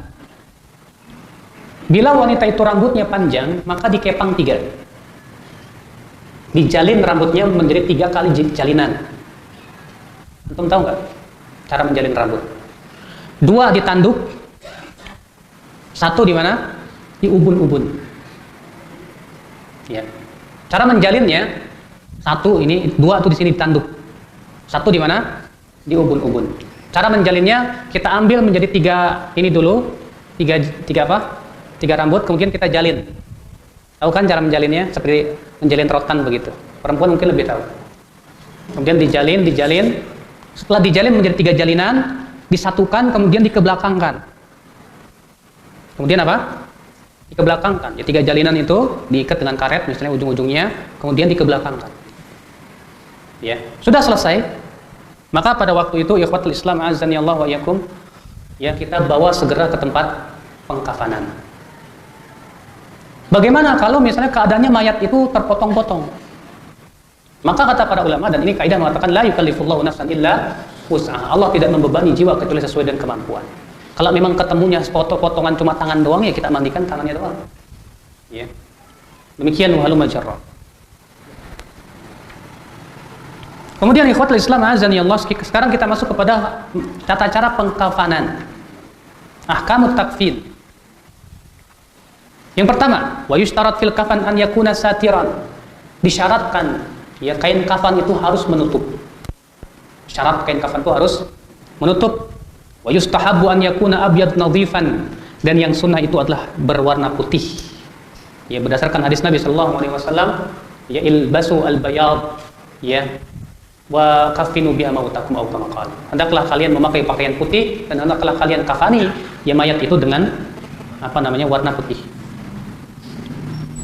bila wanita itu rambutnya panjang, maka dikepang 3. Dijalin rambutnya menjadi 3 kali jalinan. Antum tahu nggak cara menjalin rambut? 2 ditanduk, 1 di mana? Di ubun-ubun. Ya. Cara menjalinnya 1 ini, 2 tuh di sini ditanduk. 1 di mana? Di ubun-ubun. Cara menjalinnya kita ambil menjadi 3 ini dulu, 3 apa? 3 rambut, kemudian kita jalin. Tahu kan cara menjalinnya? Seperti menjalin rotan begitu. Perempuan mungkin lebih tahu. Kemudian dijalin. Setelah dijalin menjadi 3 jalinan, disatukan, kemudian dikebelakangkan. Kemudian apa? Dikebelakangkan. Ya, 3 jalinan itu diikat dengan karet, misalnya ujung-ujungnya, kemudian dikebelakangkan. Ya, sudah selesai. Maka pada waktu itu, ikhwatul Islam azani Allah wa yakum, ya kita bawa segera ke tempat pengkafanan. Bagaimana kalau misalnya keadaannya mayat itu terpotong-potong? Maka kata para ulama, dan ini kaidah mengatakan la yukallifullahu nafsan illa wus'aha. Allah tidak membebani jiwa kecuali sesuai dengan kemampuan. Kalau memang ketemunya potong-potongan cuma tangan doang, ya kita mandikan tangannya doang. Ya. Demikian wahaluma jarrah. Kemudian ikhwatul Islam azani Allah, sekarang kita masuk kepada tata cara pengkafanan. Ahkamut takfin. Yang pertama, wa yushtarat fil kafan an yakuna satiran. Disyaratkan ya kain kafan itu harus menutup. Syarat kain kafan itu harus menutup. Wa yustahabbu an yakuna abyad nadhifan, dan yang sunnah itu adalah berwarna putih. Ya berdasarkan hadis Nabi sallallahu alaihi wasallam, ya ilbasu al-bayad ya wa kafinu biha mautakum aw kama qala. Hendaklah kalian memakai pakaian putih dan hendaklah kalian kafani ya mayat itu dengan warna putih.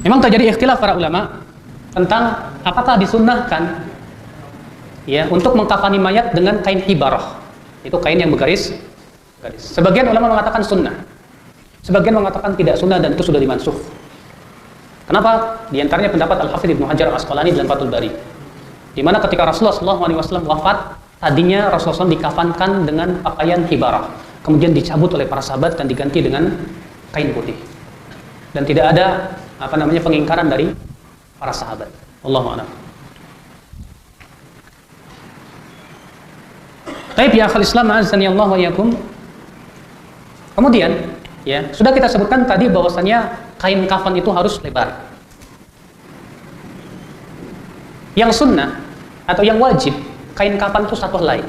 Memang terjadi ikhtilaf para ulama tentang apakah disunnahkan ya untuk mengkafani mayat dengan kain hibarah. Itu kain yang bergaris. Sebagian ulama mengatakan sunnah. Sebagian mengatakan tidak sunnah dan itu sudah dimansuh. Kenapa? Di antaranya pendapat Al-Hafidz Ibnu Hajar Al-Asqalani dalam Fathul Bari. Di mana ketika Rasulullah SAW wafat, tadinya Rasulullah SAW dikafankan dengan pakaian hibarah, kemudian dicabut oleh para sahabat dan diganti dengan kain putih. Dan tidak ada pengingkaran dari para sahabat. Wallahu a'lam. Baik ya akhul Islam azani Allah wa yakum. Kemudian ya, sudah kita sebutkan tadi bahwasanya kain kafan itu harus lebar. Yang sunnah atau yang wajib, kain kafan itu 1 helai.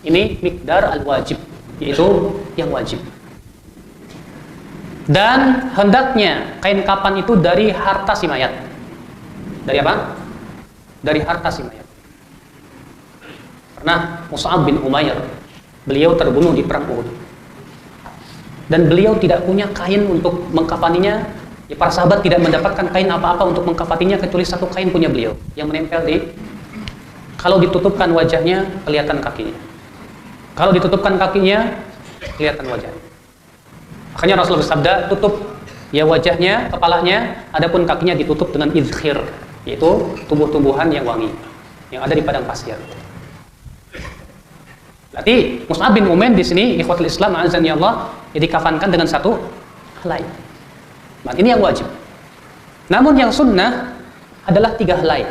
Ini miqdar al-wajib, yaitu yang wajib. Dan hendaknya kain kafan itu dari harta si mayat. Dari apa? Dari harta si mayat. Pernah Mus'ab bin Umair, beliau terbunuh di perang Uhud. Dan beliau tidak punya kain untuk mengkafaninya. Ya, para sahabat tidak mendapatkan kain apa-apa untuk mengkafaninya kecuali 1 kain punya beliau yang menempel di, kalau ditutupkan wajahnya kelihatan kakinya, kalau ditutupkan kakinya kelihatan wajahnya. Makanya Rasulullah bersabda, tutup ya wajahnya, kepalanya, adapun kakinya ditutup dengan izkhir, yaitu tumbuh-tumbuhan yang wangi yang ada di padang pasir. Berarti Mus'ab bin Umair di sini ikhwatul Islam azani Allah, ya dikafankan dengan 1 helai. Nah, ini yang wajib. Namun yang sunnah adalah 3 helai.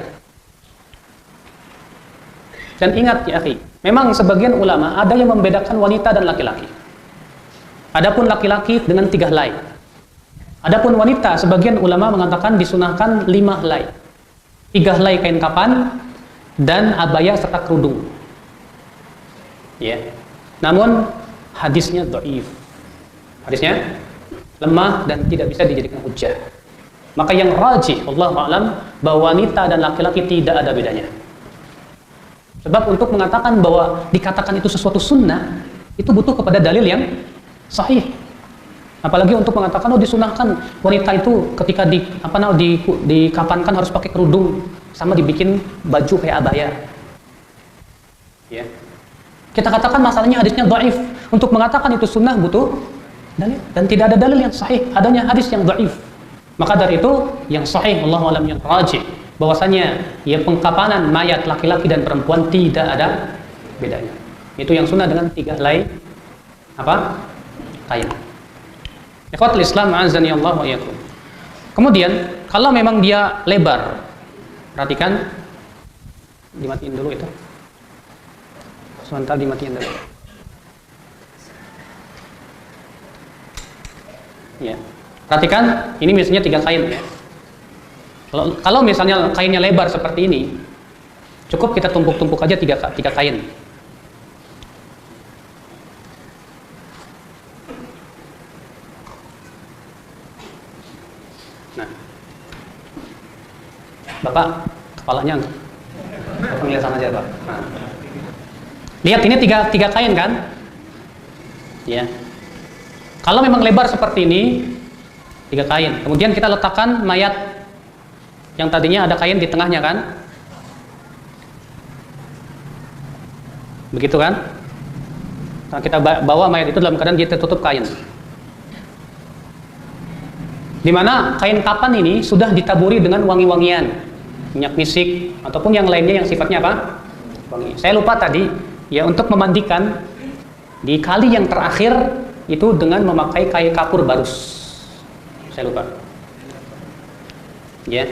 Dan ingat ya akhi, memang sebagian ulama ada yang membedakan wanita dan laki-laki. Adapun laki-laki dengan 3 helai. Adapun wanita, sebagian ulama mengatakan disunahkan 5 helai. 3 helai kain kafan dan abaya serta kerudung. Ya. Namun hadisnya dhaif. Hadisnya lemah dan tidak bisa dijadikan hujjah. Maka yang rajih, wallahu a'lam, bahwa wanita dan laki-laki tidak ada bedanya. Sebab untuk mengatakan bahwa dikatakan itu sesuatu sunnah, itu butuh kepada dalil yang sahih. Apalagi untuk mengatakan disunahkan wanita itu ketika dikafankan harus pakai kerudung sama dibikin baju kayak abaya. Ya. Kita katakan masalahnya hadisnya dhaif. Untuk mengatakan itu sunnah butuh dalil, dan tidak ada dalil yang sahih, adanya hadis yang dhaif. Maka dari itu yang sahih, wallahu a'lam, yang rajih, bahwasanya ya pengkapanan mayat laki-laki dan perempuan tidak ada bedanya. Itu yang sunnah dengan 3 helai kain. Ikhwatul Islam, a'azzani Allah wa iyyakum. Kemudian kalau memang dia lebar, perhatikan, dimatiin dulu itu. Sebentar, dimatiin dulu. Ya. Perhatikan, ini misalnya 3 kain ya. Kalau misalnya kainnya lebar seperti ini, cukup kita tumpuk-tumpuk aja 3 kain. Nah, Bapak, kepalanya Bapak lihat sana aja, Pak. Nah. Lihat, ini 3 kain kan? Ya. Kalau memang lebar seperti ini, 3 kain. Kemudian kita letakkan mayat yang tadinya ada kain di tengahnya kan? Begitu kan? Nah, kita bawa mayat itu dalam keadaan dia tertutup kain. Di mana kain kapan ini sudah ditaburi dengan wangi-wangian, minyak misik ataupun yang lainnya yang sifatnya apa? Wangi. Saya lupa tadi, ya, untuk memandikan di kali yang terakhir itu dengan memakai kain kapur barus. Saya lupa. Ya.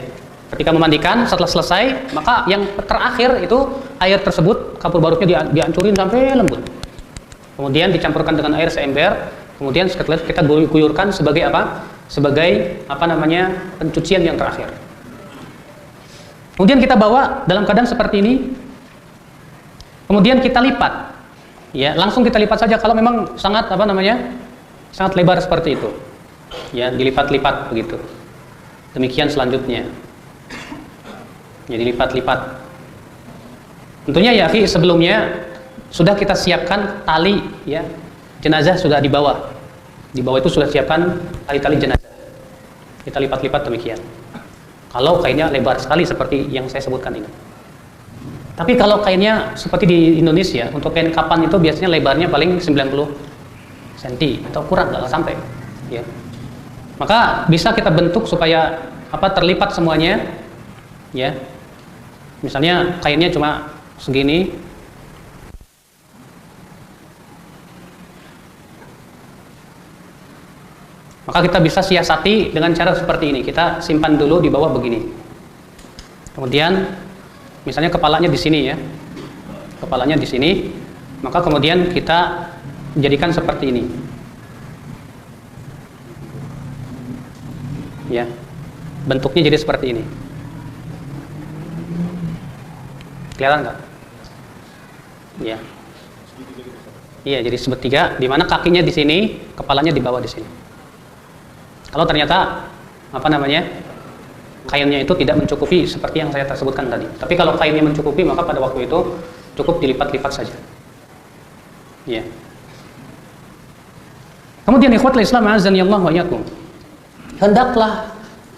Ketika memandikan, setelah selesai, maka yang terakhir itu air tersebut, kapur barusnya dihancurin sampai lembut. Kemudian dicampurkan dengan air seember, kemudian kita guyurkan sebagai apa? Sebagai pencucian yang terakhir. Kemudian kita bawa dalam keadaan seperti ini. Kemudian kita lipat. Ya, langsung kita lipat saja kalau memang sangat sangat lebar seperti itu. Ya, dilipat-lipat begitu. Demikian selanjutnya. Ya, dilipat-lipat. Tentunya ya, sebelumnya sudah kita siapkan tali, ya. Jenazah sudah di bawah. Di bawah itu sudah siapkan tali-tali jenazah. Kita lipat-lipat demikian. Kalau kainnya lebar sekali seperti yang saya sebutkan ini. Tapi kalau kainnya seperti di Indonesia, untuk kain kapan itu biasanya lebarnya paling 90 cm atau kurang, nggak sampai. Ya. Maka bisa kita bentuk supaya terlipat semuanya. Ya. Misalnya kainnya cuma segini. Maka kita bisa siasati dengan cara seperti ini. Kita simpan dulu di bawah begini. Kemudian misalnya kepalanya di sini ya. Kepalanya di sini, maka kemudian kita jadikan seperti ini. Ya. Bentuknya jadi seperti ini. Kelihatan nggak? Ya. Iya, jadi segitiga di mana kakinya di sini, kepalanya di bawah di sini. Kalau ternyata kainnya itu tidak mencukupi seperti yang saya sebutkan tadi. Tapi kalau kainnya mencukupi, maka pada waktu itu cukup dilipat-lipat saja. Ya. Kemudian ikhwatul Islam, azani Allah wa iyyakum. Hendaklah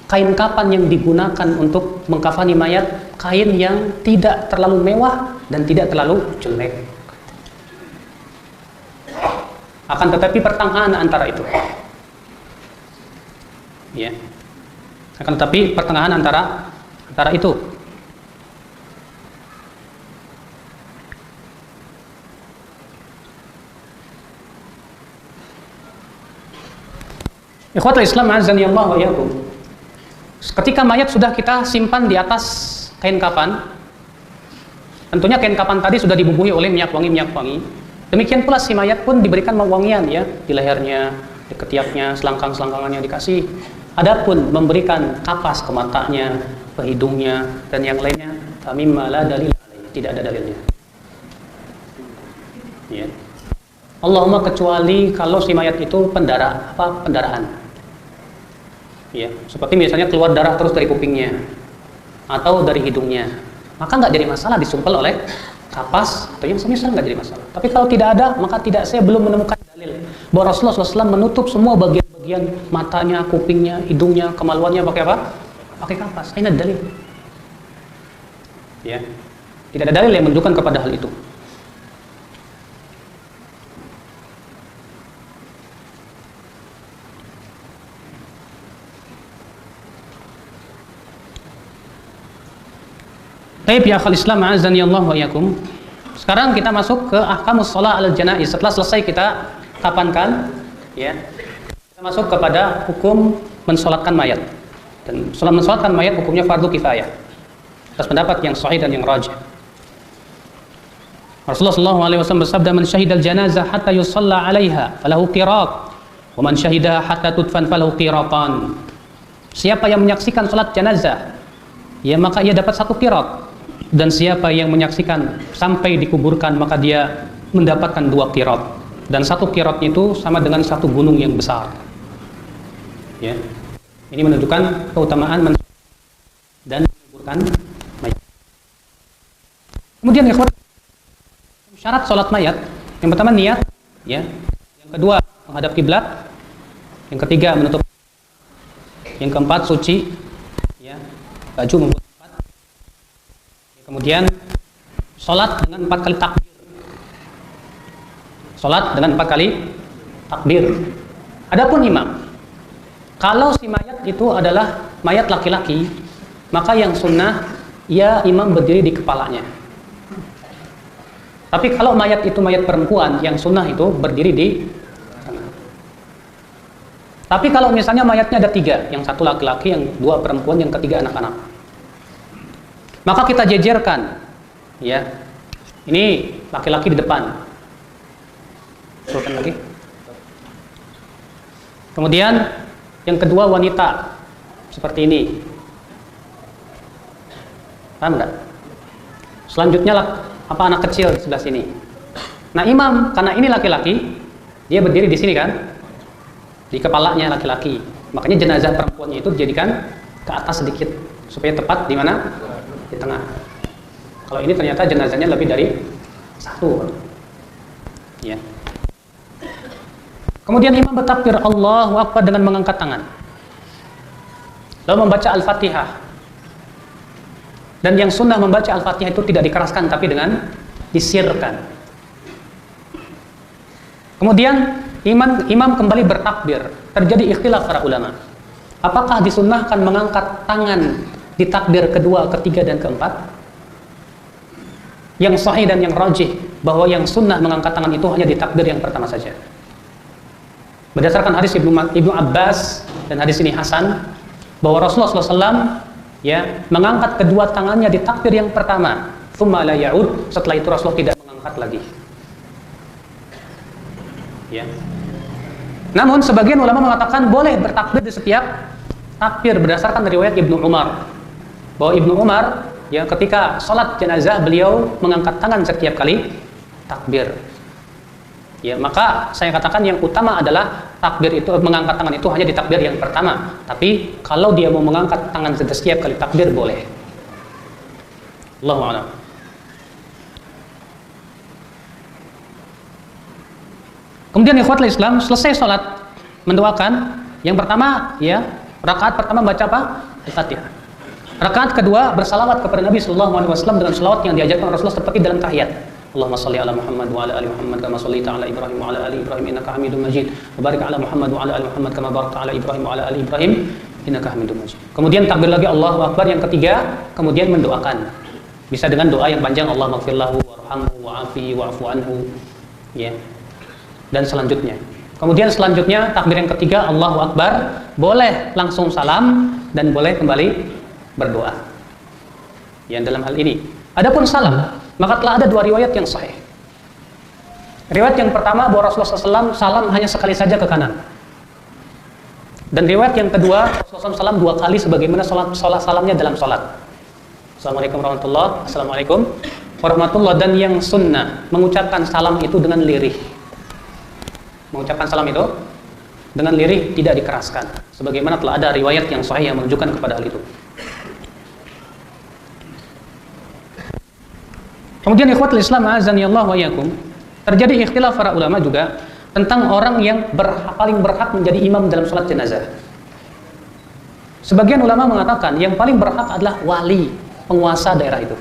kain kapan yang digunakan untuk mengkafani mayat kain yang tidak terlalu mewah dan tidak terlalu jelek. Akan tetapi pertengahan antara itu. Ya. Akan tetapi pertengahan antara itu. Ikhwatul Islam, azani Allah wa iyyakum. Ketika mayat sudah kita simpan di atas kain kapan, tentunya kain kapan tadi sudah dibubuhi oleh minyak wangi. Demikian pula si mayat pun diberikan wangian ya, di lehernya, di ketiaknya, selangkang-selangkangannya dikasih. Adapun memberikan kapas ke matanya, ke hidungnya dan yang lainnya, mimma la dalil alaihi, tidak ada dalilnya. Ya. Allahumma kecuali kalau si mayat itu pendarahan. Ya, seperti misalnya keluar darah terus dari kupingnya atau dari hidungnya, maka nggak jadi masalah disumpel oleh kapas atau yang semisal, nggak jadi masalah. Tapi kalau tidak ada, maka saya belum menemukan dalil bahwa Rasulullah SAW menutup semua bagian matanya, kupingnya, hidungnya, kemaluannya pakai apa? Pakai kapas. Ini ada dalil. Ya, tidak ada dalil yang menunjukkan kepada hal itu. Baik ya akhal Islam, azani Allah wa iyyakum. Sekarang kita masuk ke ahkamus shalah al janaiz. Setelah selesai kita kapankan, ya. Kita masuk kepada hukum mensolatkan mayat. Dan mensolatkan mayat hukumnya fardu kifayah. Atas pendapat yang sahih dan yang rajih. Rasulullah SAW bersabda, "Man syahidal janazah hatta yusalla 'alaiha falahu qirat, wa man syahidaha hatta tudfan falahu qiratan." Siapa yang menyaksikan salat jenazah, ya maka ia dapat 1 qirat. Dan siapa yang menyaksikan sampai dikuburkan, maka dia mendapatkan 2 qirat. Dan 1 qirat itu sama dengan 1 gunung yang besar. Ya. Ini menunjukkan keutamaan dan menguburkan mayat. Kemudian ikhwan, syarat salat mayat, yang pertama niat, ya. Yang kedua menghadap kiblat. Yang ketiga menutup. Yang keempat suci, ya. Baju membuat. Kemudian sholat dengan 4 kali takbir. Sholat dengan 4 kali takbir. Adapun imam, kalau si mayat itu adalah mayat laki-laki, maka yang sunnah ya imam berdiri di kepalanya. Tapi kalau mayat itu mayat perempuan, yang sunnah itu berdiri di tengah. Tapi kalau misalnya mayatnya ada 3, yang 1 laki-laki, yang 2 perempuan, yang ketiga anak-anak, maka kita jejerkan, ya. Ini laki-laki di depan. Teruskan lagi. Kemudian yang kedua wanita, seperti ini. Paham nggak? Selanjutnya anak kecil di sebelah sini. Nah imam, karena ini laki-laki, dia berdiri di sini kan, di kepalanya laki-laki. Makanya jenazah perempuannya itu dijadikan ke atas sedikit supaya tepat di mana? Di tengah. Kalau ini ternyata jenazahnya lebih dari 1. Ya. Kemudian imam bertakbir Allahu Akbar dengan mengangkat tangan. Lalu membaca Al-Fatihah. Dan yang sunnah membaca Al-Fatihah itu tidak dikeraskan tapi dengan disirkan. Kemudian imam kembali bertakbir. Terjadi ikhtilaf para ulama. Apakah disunnahkan mengangkat tangan di takbir kedua, ketiga, dan keempat? Yang sahih dan yang rajih bahwa yang sunnah mengangkat tangan itu hanya di takbir yang pertama saja. Berdasarkan hadis Ibnu Abbas, dan hadis ini hasan, bahwa Rasulullah SAW ya mengangkat kedua tangannya di takbir yang pertama, tsumma la ya'ud, setelah itu Rasulullah tidak mengangkat lagi. Ya. Namun sebagian ulama mengatakan boleh bertakbir di setiap takbir berdasarkan riwayat Ibnu Umar. Bahwa Ibnu Umar ya ketika sholat jenazah beliau mengangkat tangan setiap kali takbir. Ya, maka saya katakan yang utama adalah takbir itu, mengangkat tangan itu hanya di takbir yang pertama. Tapi kalau dia mau mengangkat tangan setiap kali takbir boleh. Allahu a'lam. Kemudian ikhwatul Islam, selesai sholat mendoakan, yang pertama ya rakaat pertama baca apa? Al-Fatihah. Rakaat kedua bersalawat kepada Nabi sallallahu alaihi wasallam dengan salawat yang diajarkan Rasulullah seperti dalam tahiyat. Allahumma shalli ala Muhammad wa ala ali Muhammad kama shallaita ala Ibrahim wa ala ali Ibrahim innaka Hamidum Majid. Wa barik ala Muhammad wa ala ali Muhammad kama barakta ala Ibrahim wa ala ali Ibrahim innaka Hamidum Majid. Kemudian takbir lagi Allahu Akbar yang ketiga, kemudian mendoakan. Bisa dengan doa yang panjang, Allahumma ighfir lahu warhamhu wa'afihi wa'fu anhu. Ya. Dan selanjutnya. Kemudian selanjutnya takbir yang ketiga Allahu Akbar, boleh langsung salam dan boleh kembali berdoa. Yang dalam hal ini. Adapun salam, maka telah ada 2 riwayat yang sahih. Riwayat yang pertama bahwa Rasulullah SAW salam hanya sekali saja ke kanan. Dan riwayat yang kedua Rasulullah SAW 2 kali sebagaimana salamnya dalam salat. Assalamualaikum warahmatullahi wabarakatuh. Assalamualaikum warahmatullahi. Dan yang sunnah mengucapkan salam itu dengan lirih. Mengucapkan salam itu dengan lirih, tidak dikeraskan. Sebagaimana telah ada riwayat yang sahih yang menunjukkan kepada hal itu. Kemudian ikhwatul Islam azani Allah wa iyyakum, terjadi ikhtilaf para ulama juga tentang orang yang paling berhak menjadi imam dalam salat jenazah. Sebagian ulama mengatakan yang paling berhak adalah wali, penguasa daerah itu.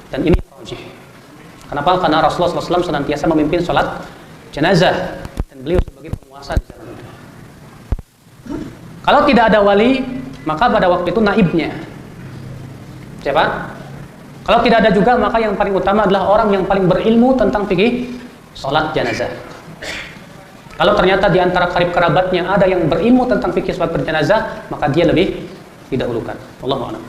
Dan ini rajih. Kenapa? Karena Rasulullah SAW senantiasa memimpin salat jenazah dan beliau sebagai penguasa di zaman itu. Kalau tidak ada wali, maka pada waktu itu naibnya. Siapa? Kalau tidak ada juga, maka yang paling utama adalah orang yang paling berilmu tentang fikih sholat jenazah. Kalau ternyata di antara karib kerabatnya ada yang berilmu tentang fikih sholat berjenazah, maka dia lebih didahulukan. Allahu a'lam.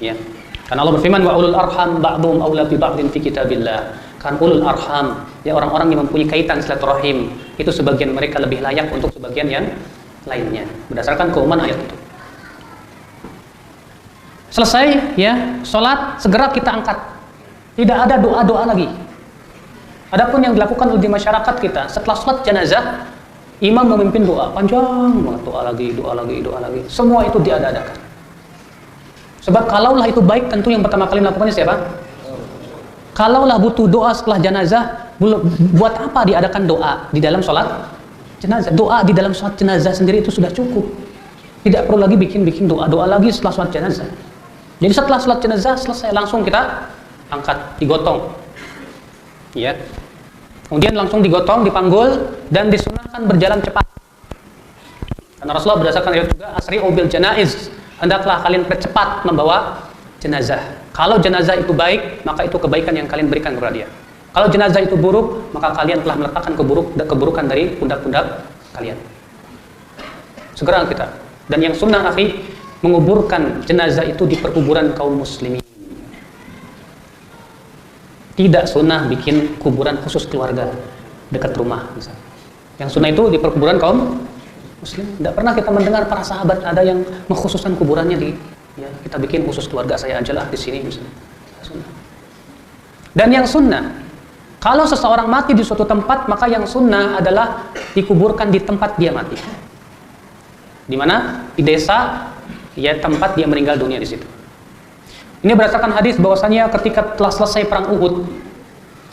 Ya. Karena Allah berfirman, wa ulul arham ba'dhum aula bi ba'din fi kitabillah. Kan ulul arham, ya orang-orang yang mempunyai kaitan silaturahim, itu sebagian mereka lebih layak untuk sebagian yang lainnya, berdasarkan keumuman ayat itu. Selesai ya, sholat segera kita angkat. Tidak ada doa-doa lagi. Adapun yang dilakukan di masyarakat kita setelah sholat jenazah, imam memimpin doa panjang banget, doa lagi. Semua itu diada-adakan. Sebab kalaulah itu baik, tentu yang pertama kali melakukannya siapa? Kalaulah butuh doa setelah jenazah, buat apa diadakan doa di dalam sholat jenazah? Doa di dalam sholat jenazah sendiri itu sudah cukup. Tidak perlu lagi bikin doa lagi setelah sholat jenazah. Jadi setelah sholat jenazah selesai, langsung kita angkat, digotong, ya. Kemudian langsung digotong, dipanggul, dan disunahkan berjalan cepat. Karena Rasulullah berdasarkan ayat juga, asri'u bil janaiz, hendaklah kalian percepat membawa jenazah. Kalau jenazah itu baik, maka itu kebaikan yang kalian berikan kepada dia. Kalau jenazah itu buruk, maka kalian telah meletakkan keburukan dari pundak-pundak kalian. Segera kita. Dan yang sunnah, akhi, menguburkan jenazah itu di perkuburan kaum muslimin. Tidak sunnah bikin kuburan khusus keluarga dekat rumah misalnya. Yang sunnah itu di perkuburan kaum muslim. Tidak pernah kita mendengar para sahabat ada yang mengkhususkan kuburannya di, ya, kita bikin khusus keluarga saya aja lah di sini misalnya. Sunnah. Dan yang sunnah, kalau seseorang mati di suatu tempat, maka yang sunnah adalah dikuburkan di tempat dia mati. Di mana? Di desa, ya, tempat dia meninggal dunia di situ. Ini berdasarkan hadis bahwasanya ketika telah selesai perang Uhud,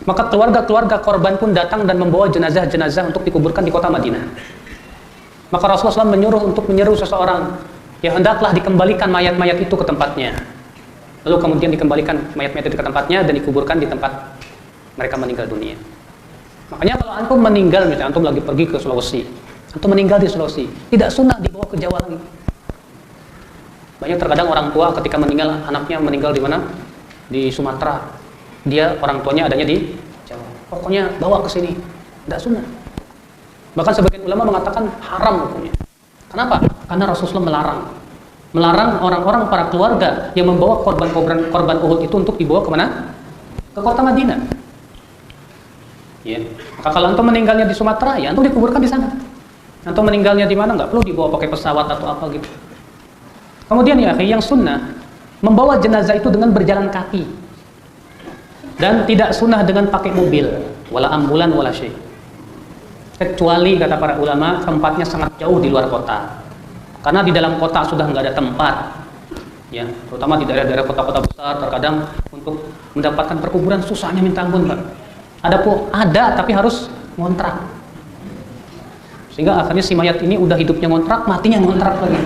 maka keluarga-keluarga korban pun datang dan membawa jenazah-jenazah untuk dikuburkan di kota Madinah. Maka Rasulullah SAW menyuruh untuk menyeru seseorang, ya hendaklah dikembalikan mayat-mayat itu ke tempatnya. Lalu kemudian dikembalikan mayat-mayat itu ke tempatnya dan dikuburkan di tempat mereka meninggal dunia. Makanya kalau antum meninggal, misalnya antum lagi pergi ke Sulawesi, antum meninggal di Sulawesi, tidak sunnah dibawa ke Jawa lagi. Banyak terkadang orang tua ketika meninggal, anaknya meninggal di mana? Di Sumatera. Dia, orang tuanya adanya di Jawa. Pokoknya bawa ke sini. Tidak sunnah. Bahkan sebagian ulama mengatakan haram hukumnya. Kenapa? Karena Rasulullah melarang. Melarang orang-orang, para keluarga yang membawa korban Uhud itu untuk dibawa kemana? Ke kota Madinah. Ya. Maka kalau antum meninggalnya di Sumatera, ya antum dikuburkan di sana. Antum meninggalnya di mana? Nggak perlu dibawa pakai pesawat atau apa gitu. Kemudian ya, yang sunnah membawa jenazah itu dengan berjalan kaki, dan tidak sunnah dengan pakai mobil, wala ambulan wala syai. Kecuali kata para ulama tempatnya sangat jauh di luar kota. Karena di dalam kota sudah nggak ada tempat, ya, terutama di daerah-daerah kota-kota besar terkadang untuk mendapatkan perkuburan susahnya minta ampun, Pak. Ada tapi harus ngontrak. Sehingga akhirnya si mayat ini udah hidupnya ngontrak, matinya ngontrak lagi.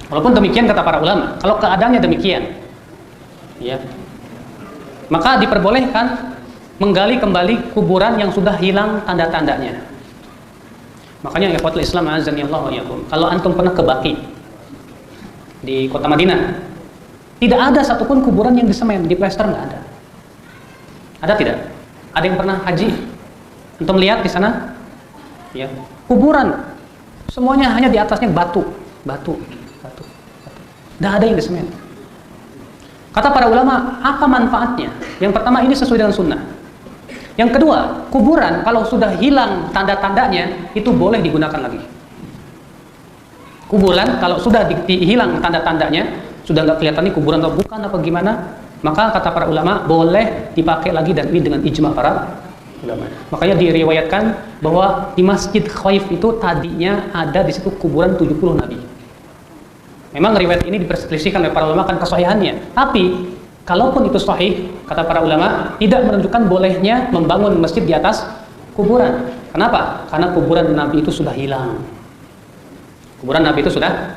Walaupun demikian kata para ulama, kalau keadaannya demikian, ya, maka diperbolehkan menggali kembali kuburan yang sudah hilang tanda-tandanya. Makanya ikhwatul Islam azani Allah wa iyyakum, kalau antum pernah ke Baqi di kota Madinah, tidak ada satupun kuburan yang disemen, diplester, nggak ada. Ada tidak? Ada yang pernah haji? Antum lihat di sana? Ya, kuburan semuanya hanya di atasnya batu. Tidak ada yang disemen. Kata para ulama, apa manfaatnya? Yang pertama, ini sesuai dengan sunnah. Yang kedua, kuburan kalau sudah hilang tanda-tandanya, itu boleh digunakan lagi. Kuburan kalau sudah hilang tanda-tandanya, sudah nggak kelihatan ini kuburan atau bukan apa gimana, maka kata para ulama boleh dipakai lagi, dan ini dengan ijma para ulama. Makanya diriwayatkan bahwa di Masjid Khaif itu tadinya ada di situ kuburan 70 nabi. Memang riwayat ini diperselisihkan oleh para ulama kan kesahihannya. Tapi kalaupun itu sahih, kata para ulama, tidak menunjukkan bolehnya membangun masjid di atas kuburan. Kenapa? Karena kuburan Nabi itu sudah hilang. Kuburan Nabi itu sudah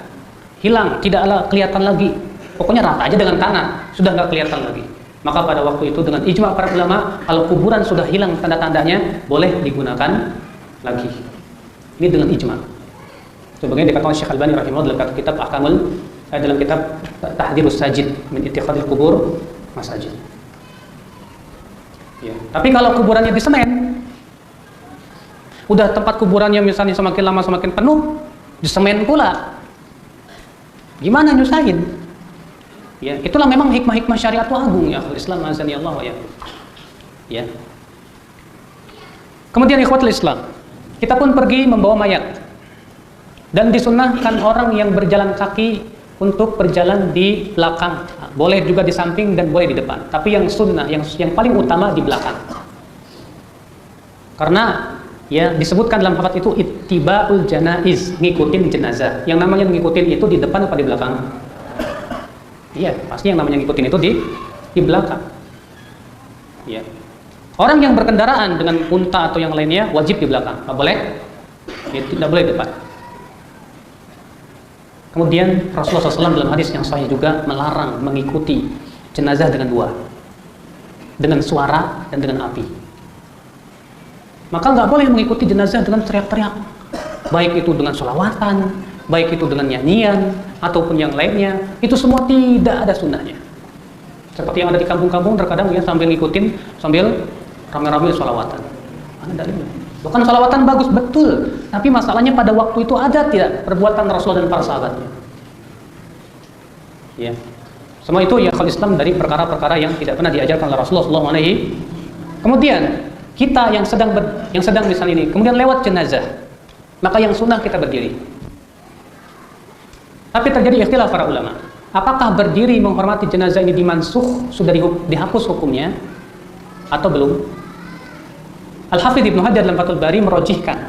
hilang, tidak kelihatan lagi. Pokoknya rata aja dengan tanah, sudah nggak kelihatan lagi. Maka pada waktu itu dengan ijma para ulama, kalau kuburan sudah hilang tanda-tandanya, boleh digunakan lagi. Ini dengan ijma. Sebagaimana dikatakan Syekh Albani rahimahullah dalam kitab dalam kitab Tahdhirus Sajid min Ittikhadil Qubur Masajid. Ya. Tapi kalau kuburannya di semen, udah tempat kuburannya misalnya semakin lama semakin penuh, di semen pula, gimana nyusahin? Ya, itulah memang hikmah-hikmah syariat agung ya Islam azani Allah ya. Ya. Kemudian ikhwatul Islam, kita pun pergi membawa mayat. Dan disunnahkan orang yang berjalan kaki untuk berjalan di belakang. Boleh juga di samping dan boleh di depan. Tapi yang sunnah, yang paling utama di belakang. Karena ya disebutkan dalam hadits itu ittiba'ul janaiz, ngikutin jenazah. Yang namanya ngikutin itu di depan apa di belakang? Iya, pasti yang namanya ngikutin itu di belakang. Ya. Orang yang berkendaraan dengan unta atau yang lainnya wajib di belakang. Nggak boleh? Itu tidak boleh di depan. Kemudian Rasulullah SAW dalam hadis yang sahih juga melarang mengikuti jenazah dengan dua, dengan suara dan dengan api. Maka nggak boleh mengikuti jenazah dengan teriak-teriak, baik itu dengan sholawatan, baik itu dengan nyanyian ataupun yang lainnya. Itu semua tidak ada sunnahnya. Seperti yang ada di kampung-kampung terkadang ya sambil ngikutin sambil rame-rame sholawatan. Ada dalilnya. Bukan sholawatan bagus, betul. Tapi masalahnya pada waktu itu ada tidak perbuatan Rasul dan para sahabatnya. Ya. Semua itu ya kalau Islam dari perkara-perkara yang tidak pernah diajarkan oleh Rasulullah SAW. Kemudian kita yang sedang misalnya ini, kemudian lewat jenazah, maka yang sunnah kita berdiri. Tapi terjadi ikhtilaf para ulama. Apakah berdiri menghormati jenazah ini dimansuh, sudah dihapus hukumnya, atau belum? Al-Hafidz Ibnu Hajar dalam Fathul Bari merojihkan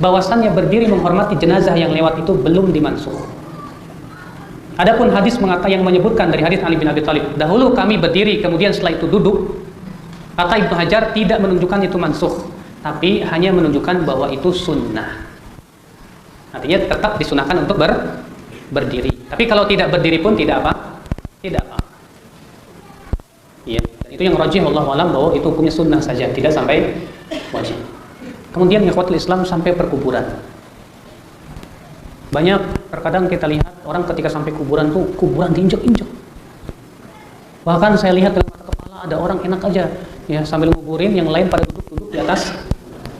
bahwasannya berdiri menghormati jenazah yang lewat itu belum dimansuh. Adapun hadis yang menyebutkan dari hadis Ali bin Abi Thalib, dahulu kami berdiri kemudian setelah itu duduk, kata Ibnu Hajar tidak menunjukkan itu mansuh, tapi hanya menunjukkan bahwa itu sunnah. Artinya tetap disunahkan untuk berdiri. Tapi kalau tidak berdiri pun tidak apa? Tidak apa. Iya, itu yang rajih wallahu alam bahwa itu hukumnya sunnah saja, tidak sampai wajib. Kemudian ikhwatul Islam sampai perkuburan. Banyak terkadang kita lihat orang ketika sampai kuburan tuh kuburan diinjek-injek. Bahkan saya lihat dengan mata kepala ada orang enak aja ya sambil nguburin, yang lain pada duduk-duduk di atas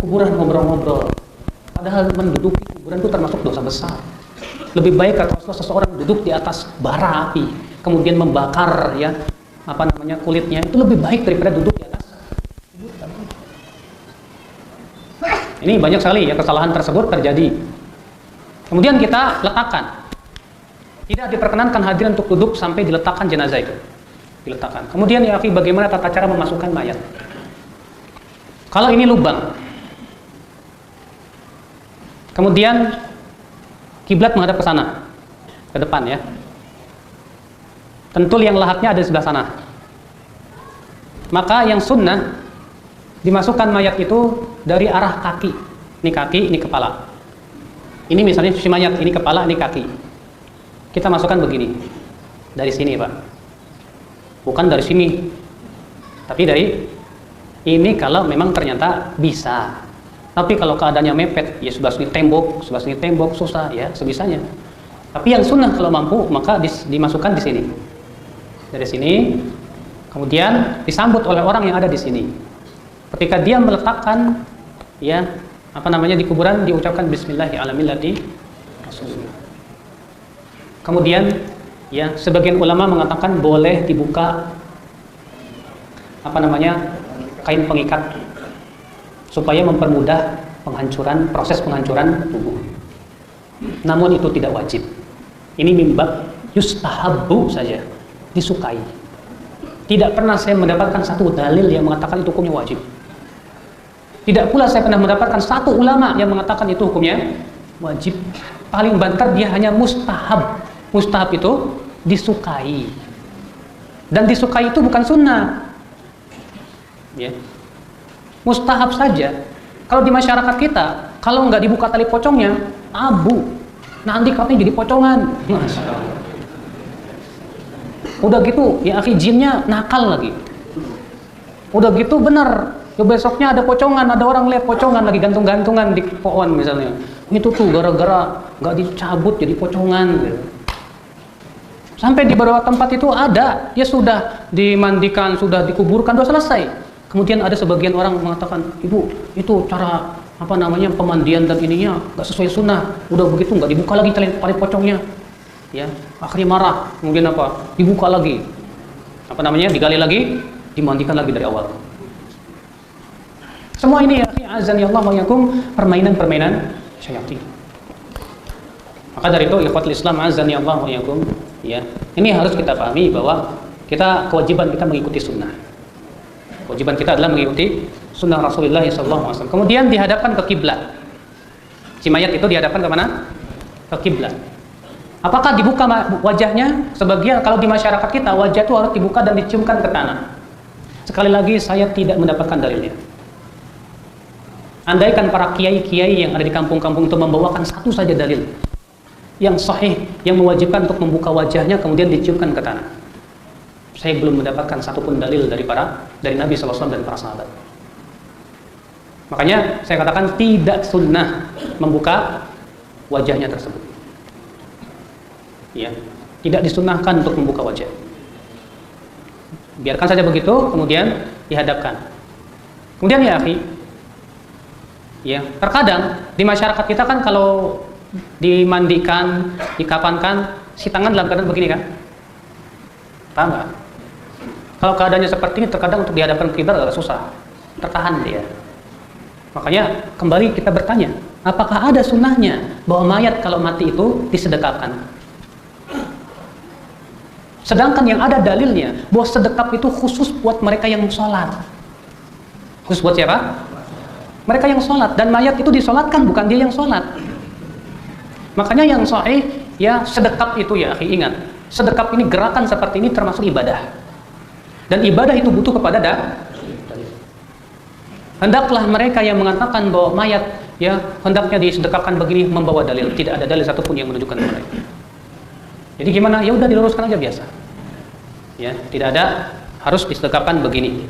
kuburan ngobrol-ngobrol. Padahal menduduki kuburan itu termasuk dosa besar. Lebih baik kata Rasulullah seseorang duduk di atas bara api kemudian membakar ya kulitnya, itu lebih baik daripada duduk di atas. Ini banyak sekali ya kesalahan tersebut terjadi. Kemudian kita letakkan. Tidak diperkenankan hadir untuk duduk sampai diletakkan jenazah itu. Diletakkan. Kemudian ya akhi, bagaimana tata cara memasukkan mayat? Kalau ini lubang, kemudian kiblat menghadap ke sana, ke depan ya. Tentu yang lahatnya ada di sebelah sana. Maka yang sunnah dimasukkan mayat itu dari arah kaki. Ini kaki, ini kepala. Ini misalnya si mayat, ini kepala, ini kaki. Kita masukkan begini. Dari sini, Pak. Bukan dari sini. Tapi dari ini kalau memang ternyata bisa. Tapi kalau keadaannya mepet, ya sebelah sini tembok, susah ya, sebisanya. Tapi yang sunnah kalau mampu, maka dimasukkan di sini. Dari sini, kemudian disambut oleh orang yang ada di sini. Ketika dia meletakkan, ya di kuburan diucapkan Bismillahirrahmanirrahim. Kemudian, ya sebagian ulama mengatakan boleh dibuka kain pengikat supaya mempermudah proses penghancuran tubuh. Namun itu tidak wajib. Ini mimbab yustahabbu saja, disukai. Tidak pernah saya mendapatkan satu dalil yang mengatakan itu hukumnya wajib. Tidak pula saya pernah mendapatkan satu ulama yang mengatakan itu hukumnya wajib. Paling banter dia hanya mustahab. Mustahab itu disukai. Dan disukai itu bukan sunnah. Ya. Mustahab saja. Kalau di masyarakat kita, kalau nggak dibuka tali pocongnya, abu. Nanti katanya jadi pocongan. Masya Allah. Udah gitu, ya akhi jinnya nakal lagi. Udah gitu bener Ya besoknya ada pocongan, ada orang lihat pocongan lagi gantung-gantungan di pohon misalnya. Itu tuh gara-gara nggak dicabut jadi pocongan gitu. Sampai di beberapa tempat itu ada, dia sudah dimandikan, sudah dikuburkan, sudah selesai. Kemudian ada sebagian orang mengatakan, ibu itu cara apa namanya pemandian dan ininya nggak sesuai sunnah. Udah begitu nggak dibuka lagi tali pocongnya. Ya, akhirnya marah. Kemudian apa? Dibuka lagi. Apa namanya? Digali lagi, dimandikan lagi dari awal. Semua ini ya, azan ya Allah wa yakum, permainan-permainan syaitan. Maka dari itu ikhwatul Islam azan ya Allah wa yakum, ya. Ini harus kita pahami bahwa kewajiban kita mengikuti sunnah. Kewajiban kita adalah mengikuti sunnah Rasulullah SAW. Kemudian dihadapkan ke kiblat. Si mayat itu dihadapkan ke mana? Ke kiblat. Apakah dibuka wajahnya? Sebagian kalau di masyarakat kita wajah itu harus dibuka dan diciumkan ke tanah. Sekali lagi saya tidak mendapatkan dalilnya. Andaikan para kiai-kiai yang ada di kampung-kampung itu membawakan satu saja dalil yang sahih yang mewajibkan untuk membuka wajahnya kemudian diciumkan ke tanah. Saya belum mendapatkan satupun dalil dari Nabi SAW dan para sahabat. Makanya saya katakan tidak sunnah membuka wajahnya tersebut. Ya, tidak disunnahkan untuk membuka wajah. Biarkan saja begitu, kemudian dihadapkan. Kemudian ya akhi, ya terkadang di masyarakat kita kan kalau dimandikan, dikafankan, si tangan dalam keadaan begini kan? Paham nggak? Kalau keadaannya seperti ini, terkadang untuk dihadapkan ke kiblat agak susah, tertahan dia. Makanya kembali kita bertanya, apakah ada sunnahnya bahwa mayat kalau mati itu disedekahkan? Sedangkan yang ada dalilnya bahwa sedekap itu khusus buat mereka yang sholat. Khusus buat siapa? Mereka yang sholat. Dan mayat itu disolatkan, bukan dia yang sholat. Makanya yang sahih, ya sedekap itu ya, ingat. Sedekap ini, gerakan seperti ini termasuk ibadah. Dan ibadah itu butuh kepada hendaklah mereka yang mengatakan bahwa mayat ya hendaknya disedekapkan begini membawa dalil. Tidak ada dalil satupun yang menunjukkan mereka. Jadi gimana? Ya udah diluruskan aja biasa. Ya, tidak ada harus disedekapkan begini.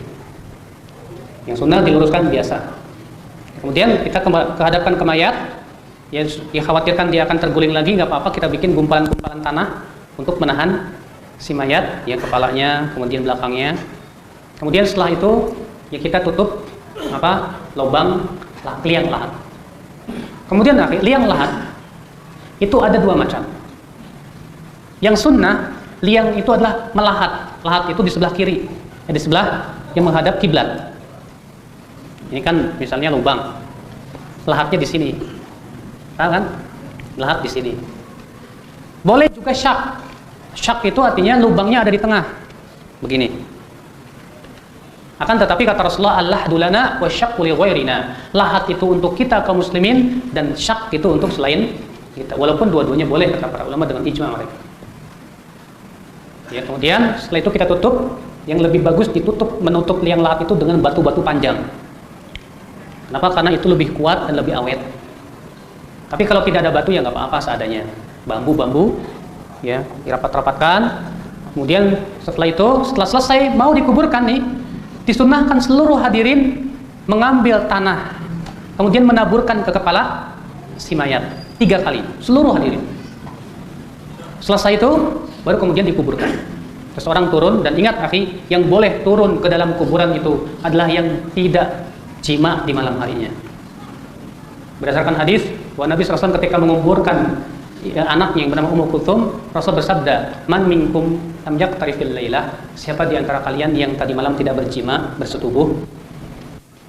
Yang sunnah diluruskan biasa. Kemudian kita kehadapkan ke mayat, ya dikhawatirkan dia akan terguling lagi, nggak apa-apa, kita bikin gumpalan-gumpalan tanah untuk menahan si mayat, ya kepalanya, kemudian belakangnya. Kemudian setelah itu, ya kita tutup lubang liang lahat. Kemudian liang lahat itu ada dua macam. Yang sunnah, liang itu adalah melahat. Lahat itu di sebelah kiri, di sebelah yang menghadap kiblat. Ini kan misalnya lubang, lahatnya di sini, tahu kan? Lahat di sini. Boleh juga syak. Syak itu artinya lubangnya ada di tengah, begini. Akan tetapi kata Rasulullah, al-lahdu lana wa syaqqu li ghairina. Lahat itu untuk kita kaum muslimin dan syak itu untuk selain kita. Walaupun dua-duanya boleh kata para ulama dengan ijma mereka. Ya, kemudian setelah itu kita tutup. Yang lebih bagus menutup liang lahat itu dengan batu-batu panjang. Kenapa? Karena itu lebih kuat dan lebih awet. Tapi kalau tidak ada batu ya nggak apa-apa seadanya. Bambu-bambu, ya dirapat-rapatkan. Kemudian setelah selesai mau dikuburkan nih, disunnahkan seluruh hadirin mengambil tanah, kemudian menaburkan ke kepala si mayat 3 kali, seluruh hadirin. Selesai itu baru kemudian dikuburkan. Seseorang turun, dan ingat akhi, yang boleh turun ke dalam kuburan itu adalah yang tidak jima di malam harinya. Berdasarkan hadis bahwa Nabi SAW ketika menguburkan anaknya yang bernama Ummu Kulthum, Rasul bersabda, "Man minkum lam yaqtarifil lailah?" Siapa di antara kalian yang tadi malam tidak berjima, bersetubuh?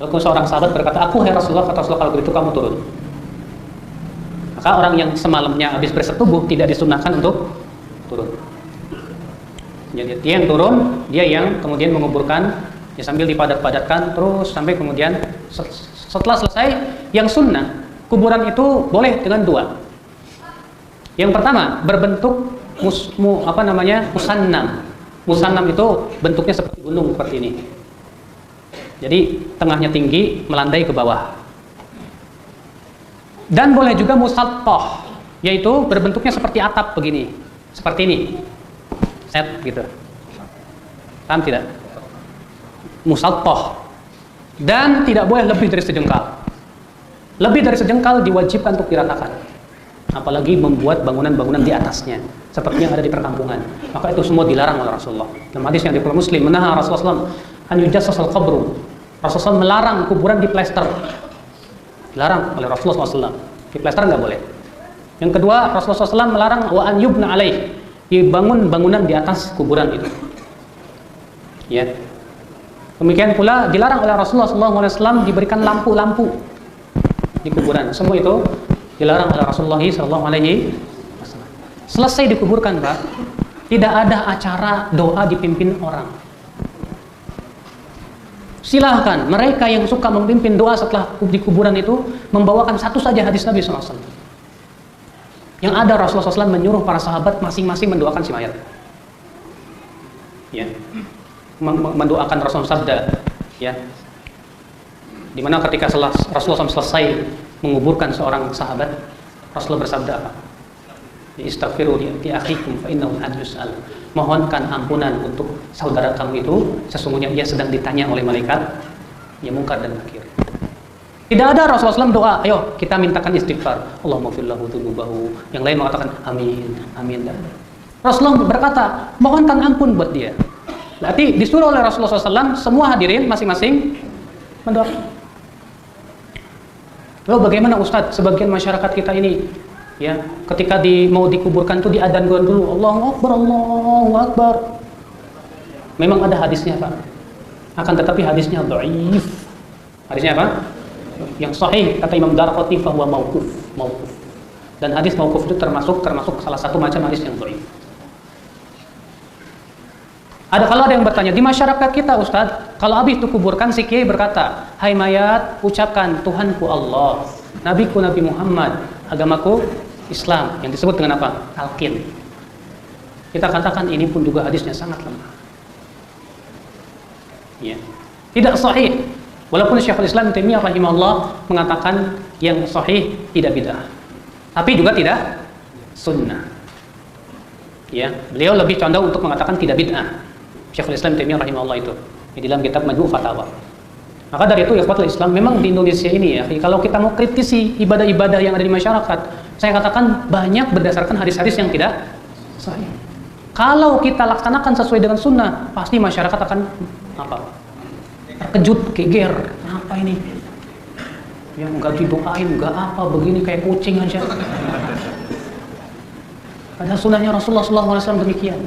Lalu seorang sahabat berkata, "Aku, hai Rasulullah." Kata Rasulullah, "Kalau begitu kamu turun." Maka orang yang semalamnya habis bersetubuh tidak disunahkan untuk turun. Jadi dia yang turun, dia yang kemudian menguburkan, ya sambil dipadat-padatkan terus sampai kemudian setelah selesai. Yang sunnah kuburan itu boleh dengan 2. Yang pertama berbentuk musannam. Musannam itu bentuknya seperti gunung seperti ini. Jadi tengahnya tinggi melandai ke bawah. Dan boleh juga musattah, yaitu berbentuknya seperti atap begini, seperti ini. Set gitu. Paham tidak? Musattah. Dan tidak boleh lebih dari sejengkal. Lebih dari sejengkal diwajibkan untuk diratakan. Apalagi membuat bangunan-bangunan di atasnya, seperti yang ada di perkampungan. Maka itu semua dilarang oleh Rasulullah. Dalam hadis yang diriwayatkan Muslim, menaha Rasulullah SAW an yujassasal qabru. Rasulullah SAW melarang kuburan diplester. Dilarang oleh Rasulullah SAW. Diplester nggak boleh. Yang kedua, Rasulullah SAW melarang wa an yubna alaih, dibangun bangunan di atas kuburan itu. Ya. Demikian pula dilarang oleh Rasulullah SAW diberikan lampu-lampu di kuburan. Semua itu dilarang oleh Rasulullah SAW. Selesai dikuburkan, Pak, tidak ada acara doa dipimpin orang. Silahkan mereka yang suka memimpin doa setelah di kuburan itu membawakan satu saja hadis Nabi SAW. Yang ada Rasulullah SAW menyuruh para sahabat masing-masing mendoakan si mayat. Ya. Mendoakan Rasulullah sabda, ya, dimana ketika Rasulullah SAW selesai menguburkan seorang sahabat, Rasulullah bersabda apa? Istaghfiru li akhikum fa innahu yus'al. Mohonkan ampunan untuk saudara kamu itu, sesungguhnya ia sedang ditanya oleh malaikat yang mungkar dan nakir. Tidak ada Rasulullah SAW doa, ayo kita mintakan istighfar, Allahumma fir lahu dzunubahu. Yang lain mengatakan amin, amin. Rasulullah berkata, mohonkan ampun buat dia. Berarti disuruh oleh Rasulullah SAW semua hadirin masing-masing mendoakan. Lalu bagaimana Ustadz, sebagian masyarakat kita ini, ya, ketika mau dikuburkan itu diadzan dulu, Allahu Akbar, Allahu Akbar. Memang ada hadisnya, Pak. Akan tetapi hadisnya dhaif. Hadisnya apa? Yang sahih kata Imam Darqutni fahuwa mauquf. Dan hadis mauquf itu termasuk salah satu macam hadis yang dhaif. Kalau ada yang bertanya, di masyarakat kita Ustadz, kalau habis dikuburkan si kiai berkata, hai mayat, ucapkan Tuhanku Allah, Nabiku Nabi Muhammad, agamaku Islam, yang disebut dengan apa? Talqin. Kita katakan ini pun juga hadisnya sangat lemah. Ya. Tidak sahih. Walaupun Syekhul Islam Taimiyah rahimahullah mengatakan yang sahih tidak bid'ah, tapi juga tidak sunnah. Ya, beliau lebih condong untuk mengatakan tidak bid'ah. Syekhul Islam Taimiyah rahimahullah itu di dalam kitab Majmu' Fatawa. Maka dari itu ikhwatul Islam, memang di Indonesia ini ya, kalau kita mau kritisi ibadah-ibadah yang ada di masyarakat, saya katakan banyak berdasarkan hadis-hadis yang tidak sahih. Kalau kita laksanakan sesuai dengan sunnah, pasti masyarakat akan apa? Terkejut, geger, apa ini? Yang nggak didoain, nggak apa, begini kayak kucing aja. Ada sunnahnya Rasulullah SAW demikian.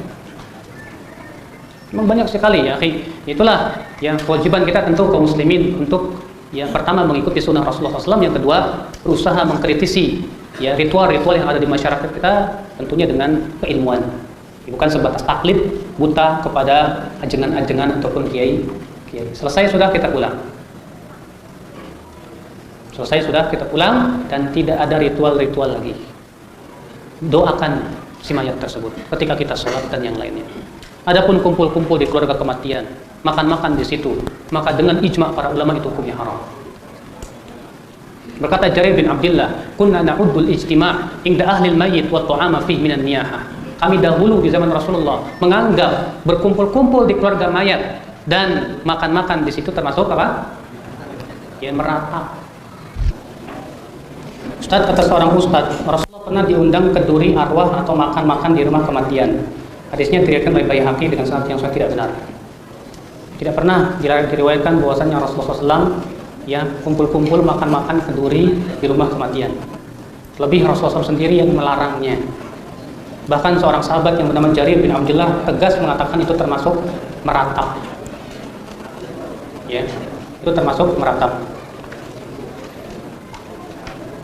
Memang banyak sekali ya, itulah yang kewajiban kita tentu kaum muslimin untuk yang pertama mengikuti sunnah Rasulullah SAW, yang kedua berusaha mengkritisi ya ritual-ritual yang ada di masyarakat kita tentunya dengan keilmuan, bukan sebatas taklid buta kepada ajengan-ajengan ataupun kiai. Selesai sudah kita pulang. Selesai sudah kita pulang dan tidak ada ritual-ritual lagi. Doakan si mayat tersebut ketika kita sholat dan yang lainnya. Adapun kumpul-kumpul di keluarga kematian, makan-makan di situ, maka dengan ijma' para ulama itu hukumnya haram. Berkata Jarir bin Abdullah, "Kunna na'uddul ijtima' inda ahli al-mayyit wa ta'ama fihi minan niyahah." Kami dahulu di zaman Rasulullah menganggap berkumpul-kumpul di keluarga mayat dan makan-makan di situ termasuk apa? Ya, meratap. Ustaz, kata seorang ustaz, Rasulullah pernah diundang ke duri arwah atau makan-makan di rumah kematian. Hadisnya diriwayatkan oleh Baihaqi dengan sanad yang tidak benar. Tidak pernah diriwayatkan bahwasanya Rasulullah SAW ya kumpul-kumpul makan-makan ke duri di rumah kematian. Lebih Rasulullah SAW sendiri yang melarangnya. Bahkan seorang sahabat yang bernama Jarir bin Abdullah tegas mengatakan itu termasuk meratap. Ya, itu termasuk meratap.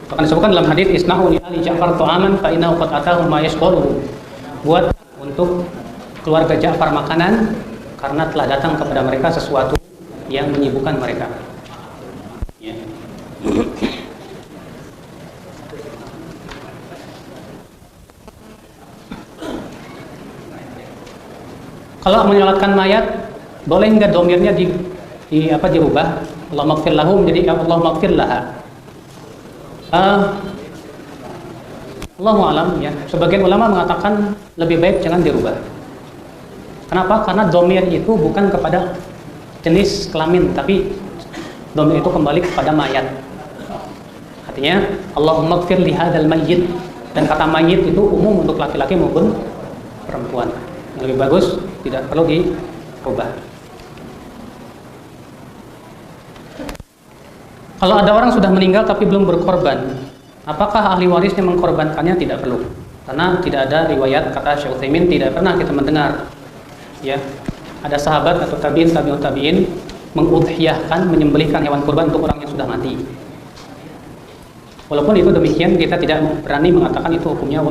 Bahkan disebutkan dalam hadis isna'u li ali Ja'far ta'aman fa innahu qad atahum ma yashghaluhu. Buat untuk keluarga Ja'far makanan karena telah datang kepada mereka sesuatu yang menyibukkan mereka. Ya. Kalau menyolatkan mayat, boleh enggak domirnya dirubah? Allahumma ighfir lahu menjadi Allahumma ighfir laha. Allahu a'lam ya. Sebagian ulama mengatakan lebih baik jangan dirubah. Kenapa? Karena domir itu bukan kepada jenis kelamin, tapi Dhamir itu kembali kepada mayat. Artinya Allahumma ighfir li hadzal mayyit, dan kata mayyit itu umum untuk laki-laki maupun perempuan. Yang lebih bagus tidak perlu diubah. Kalau ada orang sudah meninggal tapi belum berkorban, apakah ahli warisnya mengkorbankannya? Tidak perlu, karena tidak ada riwayat, kata Syekh Utsaimin, tidak pernah kita mendengar ya ada sahabat atau tabi'in mengudhiyahkan, menyembelihkan hewan kurban untuk orang yang sudah mati. Walaupun itu demikian, kita tidak berani mengatakan itu hukumnya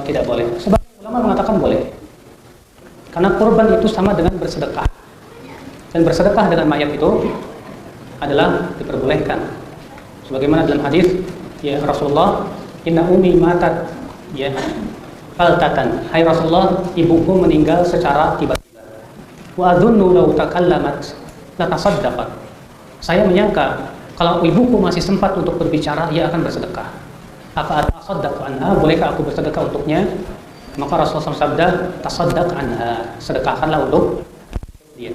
tidak boleh. Sebab ulama mengatakan boleh, karena kurban itu sama dengan bersedekah, dan bersedekah dengan mayat itu adalah diperbolehkan. Sebagaimana dalam hadis ya Rasulullah, inna ummi matat ya faltatan, hai Rasulullah, ibuku meninggal secara tiba-tiba. Wa adhunnu law takallamat la tasaddaqat. Saya menyangka kalau ibuku masih sempat untuk berbicara, ia akan bersedekah. Apa atasaddaqu anha, bolehkah aku bersedekah untuknya? Maka Rasulullah sabda, tasaddaq anha, sedekahkanlah untuk dia.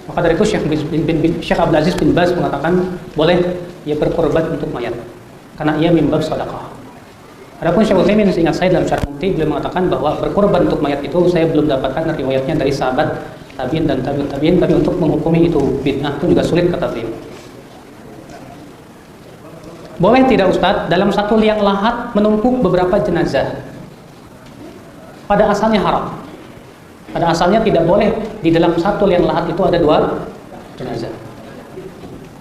Maka dari itu Syekh Abdul Aziz bin Baz mengatakan boleh ia berkorban untuk mayat, karena ia min bab sedekah. Adapun Syekh Utsaimin, seingat saya dalam Syarh Mufti, beliau mengatakan bahwa berkorban untuk mayat itu saya belum dapatkan riwayatnya dari sahabat tabi'in dan tabi'in, tapi untuk menghukumi itu bid'ah itu juga sulit, kata beliau. Boleh tidak Ustadz dalam satu liang lahat menumpuk beberapa jenazah? Pada asalnya haram. Pada asalnya tidak boleh di dalam satu liang lahat itu ada 2 jenazah.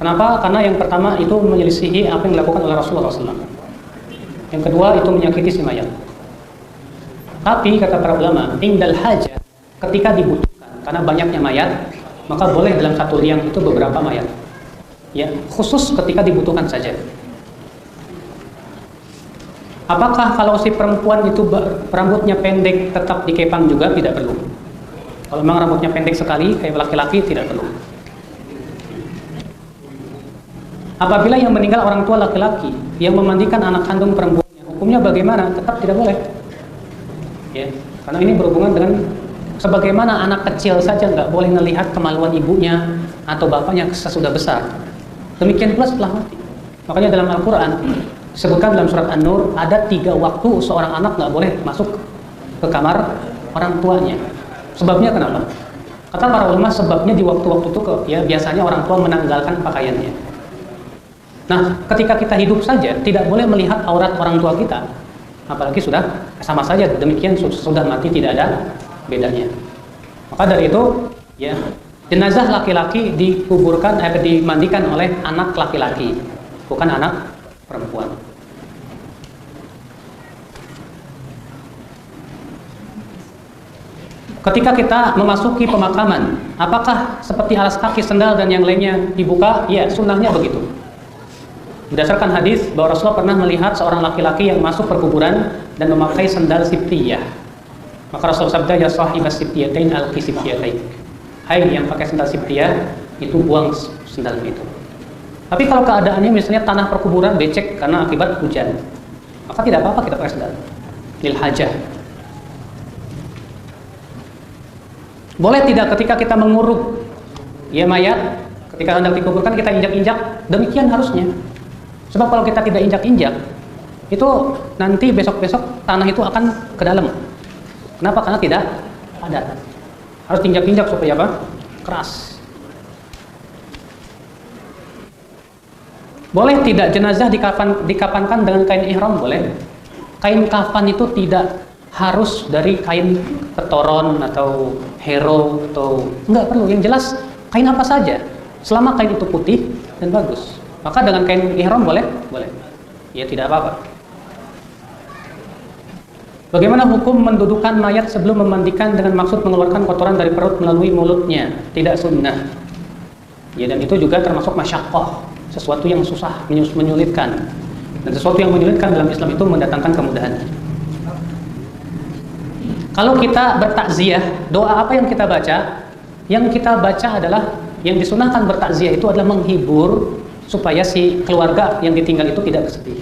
Kenapa? Karena yang pertama itu menyelisihi apa yang dilakukan oleh Rasulullah SAW. Yang kedua itu menyakiti si mayat. Tapi kata para ulama, indal hajah, ketika dibutuhkan karena banyaknya mayat, maka boleh dalam satu liang itu beberapa mayat. Ya, khusus ketika dibutuhkan saja. Apakah kalau si perempuan itu rambutnya pendek tetap dikepang juga? Tidak perlu. Kalau memang rambutnya pendek sekali kayak laki-laki, tidak perlu. Apabila yang meninggal orang tua laki-laki yang memandikan anak kandung perempuannya, hukumnya bagaimana? Tetap tidak boleh. Ya, karena ini berhubungan dengan sebagaimana anak kecil saja nggak boleh melihat kemaluan ibunya atau bapaknya sesudah besar. Demikian pula setelah mati. Makanya dalam Al-Quran disebutkan dalam surat An-Nur ada 3 waktu seorang anak nggak boleh masuk ke kamar orang tuanya. Sebabnya kenapa? Kata para ulama, sebabnya di waktu-waktu itu ya biasanya orang tua menanggalkan pakaiannya. Nah, ketika kita hidup saja tidak boleh melihat aurat orang tua kita, apalagi sudah sama saja demikian, sudah mati tidak ada bedanya. Maka dari itu ya jenazah laki-laki dikuburkan dimandikan oleh anak laki-laki, bukan anak perempuan. Ketika kita memasuki pemakaman, apakah seperti alas kaki, sendal dan yang lainnya dibuka? Ya, sunnahnya begitu. Berdasarkan hadis bahwa Rasulullah pernah melihat seorang laki-laki yang masuk perkuburan dan memakai sendal sibtiyah. Maka Rasulullah sabda, ya sahibas sibtiyatain alqi sibtiyatain. Hai yang pakai sendal sibtiyah, itu buang sendal itu. Tapi kalau keadaannya misalnya tanah perkuburan becek karena akibat hujan, maka tidak apa-apa kita pakai sendal. Lil hajah. Boleh tidak ketika kita menguruk ya mayat, ketika hendak dikuburkan kita injak-injak? Demikian harusnya. Sebab kalau kita tidak injak-injak, itu nanti besok-besok tanah itu akan ke dalam. Kenapa? Karena tidak padat. Harus injak-injak supaya apa? Keras. Boleh tidak jenazah dikafankan dengan kain ihram? Boleh. Kain kafan itu tidak harus dari kain ketoron atau hero atau enggak perlu. Yang jelas kain apa saja, selama kain itu putih dan bagus, maka dengan kain ihram boleh? Boleh. Ya tidak apa-apa. Bagaimana hukum mendudukan mayat sebelum memandikan dengan maksud mengeluarkan kotoran dari perut melalui mulutnya? Tidak sunnah. Ya, dan itu juga termasuk masyaqqah, sesuatu yang susah, menyulitkan. Dan sesuatu yang menyulitkan dalam Islam itu mendatangkan kemudahan. Kalau kita bertakziah, doa apa yang kita baca? Yang kita baca adalah, yang disunahkan bertakziah itu adalah menghibur supaya si keluarga yang ditinggal itu tidak bersedih.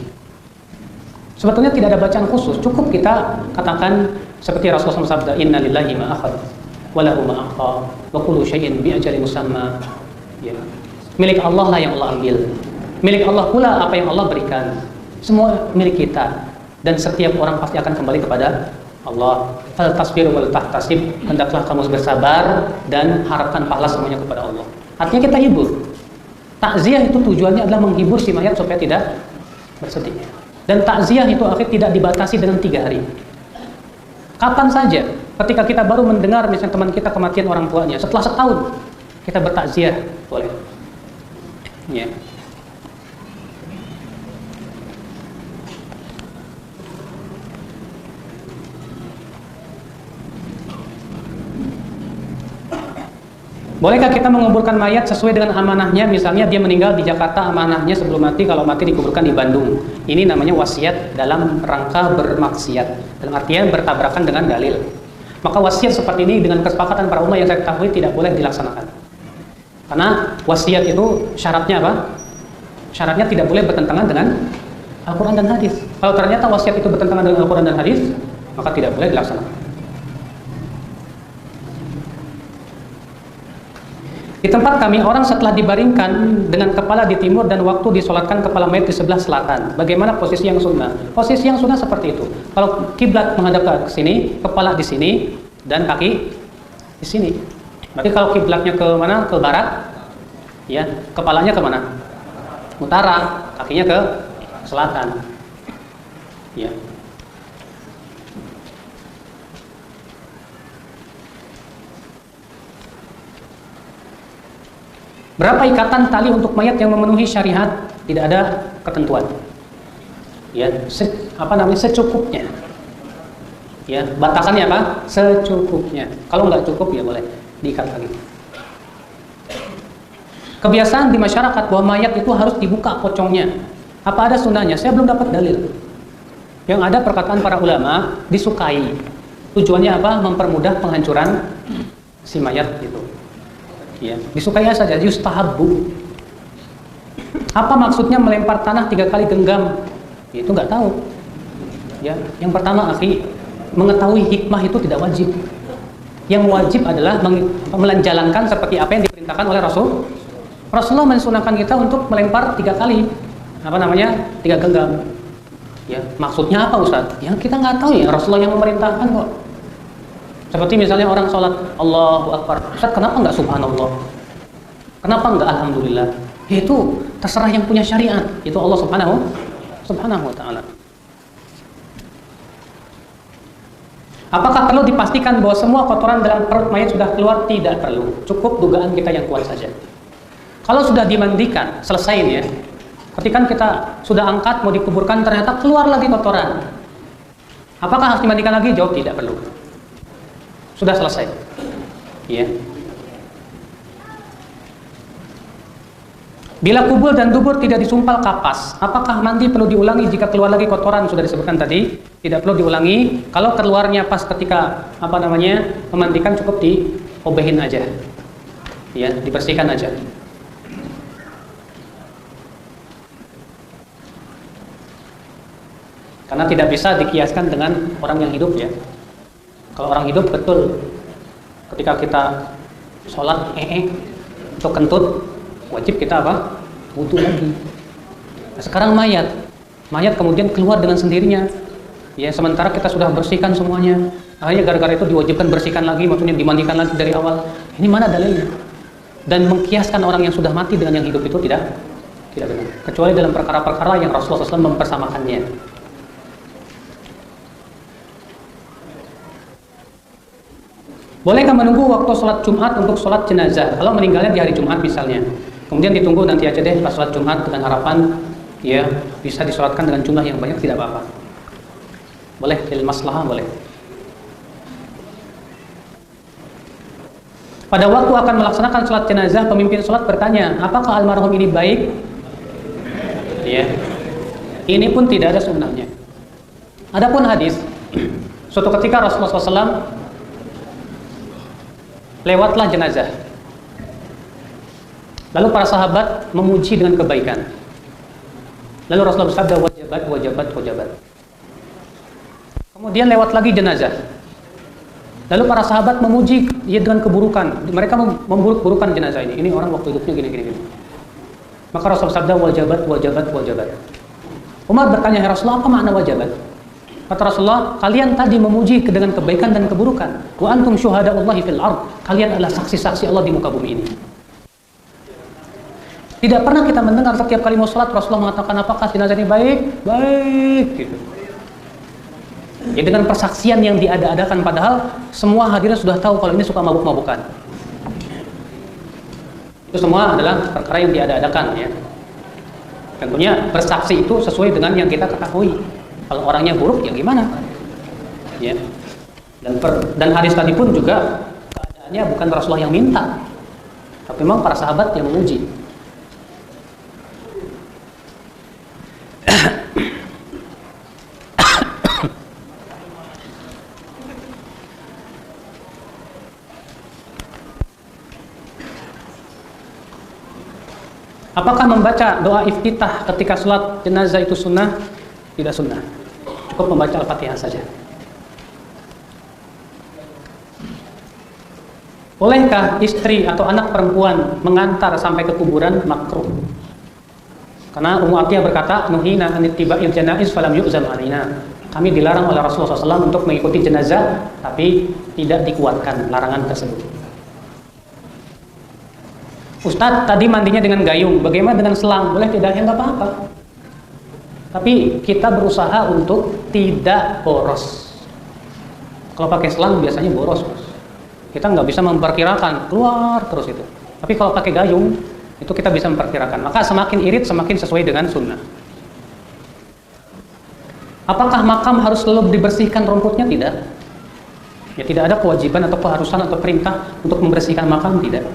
Sebetulnya tidak ada bacaan khusus, cukup kita katakan seperti Rasulullah SAW sabda, inna lillahi ma akhad wa lahu ma a'ta wa kullu syai'in bi ajalin musamma. Ya. Milik Allah lah yang Allah ambil. Milik Allah pula apa yang Allah berikan. Semua milik kita. Dan setiap orang pasti akan kembali kepada Allah. Fal tasbir wal tahtasib, hendaklah kamu bersabar dan harapkan pahala semuanya kepada Allah. Artinya kita hibur. Takziah itu tujuannya adalah menghibur si mayat supaya tidak bersedih. Dan takziah itu akhirnya tidak dibatasi dengan 3 hari. Kapan saja, ketika kita baru mendengar misalnya teman kita kematian orang tuanya, setelah setahun kita bertakziah, boleh. Ya. Bolehkah kita menguburkan mayat sesuai dengan amanahnya? Misalnya dia meninggal di Jakarta, amanahnya sebelum mati kalau mati dikuburkan di Bandung. Ini namanya wasiat dalam rangka bermaksiat, dalam artian bertabrakan dengan dalil. Maka wasiat seperti ini dengan kesepakatan para ulama yang saya ketahui tidak boleh dilaksanakan. Karena wasiat itu syaratnya apa? Syaratnya tidak boleh bertentangan dengan Al-Quran dan hadis. Kalau ternyata wasiat itu bertentangan dengan Al-Quran dan hadis, maka tidak boleh dilaksanakan. Di tempat kami, orang setelah dibaringkan dengan kepala di timur dan waktu disolatkan kepala mayat di sebelah selatan. Bagaimana posisi yang sunnah? Posisi yang sunnah seperti itu. Kalau kiblat menghadap ke sini, kepala di sini, dan kaki di sini. Berarti kalau kiblatnya ke mana? Ke barat, ya, kepalanya ke mana? Utara, kakinya ke selatan. Ya. Berapa ikatan tali untuk mayat yang memenuhi syariat? Tidak ada ketentuan. Ya, secukupnya. Ya, batasannya apa? Secukupnya. Kalau nggak cukup ya boleh diikat lagi. Kebiasaan di masyarakat bahwa mayat itu harus dibuka pocongnya. Apa ada sunnahnya? Saya belum dapat dalil. Yang ada perkataan para ulama disukai. Tujuannya apa? Mempermudah penghancuran si mayat itu. Ya, disukai saja, yustahabbu. Apa maksudnya melempar tanah 3 kali genggam? Itu nggak tahu. Ya, yang pertama, akhi, mengetahui hikmah itu tidak wajib. Yang wajib adalah menjalankan seperti apa yang diperintahkan oleh Rasul. Rasulullah mensunahkan kita untuk melempar 3 kali. 3 genggam. Ya, maksudnya apa, Ustaz? Yang kita nggak tahu ya, Rasulullah yang memerintahkan kok. Seperti misalnya orang sholat Allahu Akbar, Ustaz kenapa nggak subhanallah? Kenapa nggak alhamdulillah? Itu terserah yang punya syariat, itu Allah subhanahu wa ta'ala. Apakah perlu dipastikan bahwa semua kotoran dalam perut mayat sudah keluar? Tidak perlu, cukup dugaan kita yang kuat saja. Kalau sudah dimandikan, selesai ya. Ketika kita sudah angkat, mau dikuburkan, ternyata keluar lagi kotoran. Apakah harus dimandikan lagi? Jawab tidak perlu. Sudah selesai. Ya. Bila kubur dan dubur tidak disumpal kapas, apakah mandi perlu diulangi jika keluar lagi kotoran? Sudah disebutkan tadi, tidak perlu diulangi. Kalau keluarnya pas ketika memandikan, cukup diobehin aja. Ya, dibersihkan aja. Karena tidak bisa dikiaskan dengan orang yang hidup ya. Kalau orang hidup betul, ketika kita sholat atau kentut, wajib kita apa? Wudu lagi. Nah, sekarang mayat kemudian keluar dengan sendirinya. Ya, sementara kita sudah bersihkan semuanya. Akhirnya gara-gara itu diwajibkan bersihkan lagi, maksudnya dimandikan lagi dari awal. Ini mana dalilnya? Dan mengkiaskan orang yang sudah mati dengan yang hidup itu tidak benar. Kecuali dalam perkara-perkara yang Rasulullah SAW mempersamakannya. Bolehkah menunggu waktu sholat Jumat untuk sholat jenazah? Kalau meninggalnya di hari Jumat misalnya, kemudian ditunggu nanti aja deh pas sholat Jumat dengan harapan ya bisa disolatkan dengan jumlah yang banyak, tidak apa-apa. Boleh, lil maslahah boleh. Pada waktu akan melaksanakan sholat jenazah, pemimpin sholat bertanya, apakah almarhum ini baik? Ya, ini pun tidak ada sunnahnya. Adapun hadis, suatu ketika Rasulullah SAW lewatlah jenazah. Lalu para sahabat memuji dengan kebaikan. Lalu Rasulullah bersabda, wajabat. Kemudian lewat lagi jenazah. Lalu para sahabat memuji dia dengan keburukan. Mereka memburuk-burukan jenazah ini. Ini orang waktu hidupnya gini. Maka Rasulullah sabda wajabat. Umar bertanya, ya Rasulullah, apa makna wajabat? Kata Rasulullah, kalian tadi memuji dengan kebaikan dan keburukan. Wa antum syuhada'ullahi fil ard. Kalian adalah saksi-saksi Allah di muka bumi ini. Tidak pernah kita mendengar setiap kali mau sholat Rasulullah mengatakan apakah jenazah ini baik gitu. Ya, dengan persaksian yang diada-adakan, padahal semua hadirin sudah tahu kalau ini suka mabuk-mabukan. Itu semua adalah perkara yang diada-adakan ya. Tentunya bersaksi itu sesuai dengan yang kita ketahui. Kalau orangnya buruk ya gimana? Ya. Dan hadis tadi pun juga keadaannya bukan Rasulullah yang minta, tapi memang para sahabat yang memuji. Apakah membaca doa iftitah ketika sholat jenazah itu sunnah? Tidak sunnah. Cukup membaca Al-Fatihah saja. Bolehkah istri atau anak perempuan mengantar sampai ke kuburan? Makruh. Karena Ummu Atiyah berkata, nuhina an ittiba'il janaiz falam yu'zam alaina. Kami dilarang oleh Rasulullah SAW untuk mengikuti jenazah, tapi tidak dikuatkan larangan tersebut. Ustadz, tadi mandinya dengan gayung, bagaimana dengan selang? Boleh tidak? Ya nggak apa-apa. Tapi kita berusaha untuk tidak boros. Kalau pakai selang biasanya boros, Bos. Kita nggak bisa memperkirakan, keluar terus itu. Tapi kalau pakai gayung, itu kita bisa memperkirakan. Maka semakin irit, semakin sesuai dengan sunnah. Apakah makam harus selalu dibersihkan rumputnya? Tidak. Ya, tidak ada kewajiban atau keharusan atau perintah untuk membersihkan makam, tidak.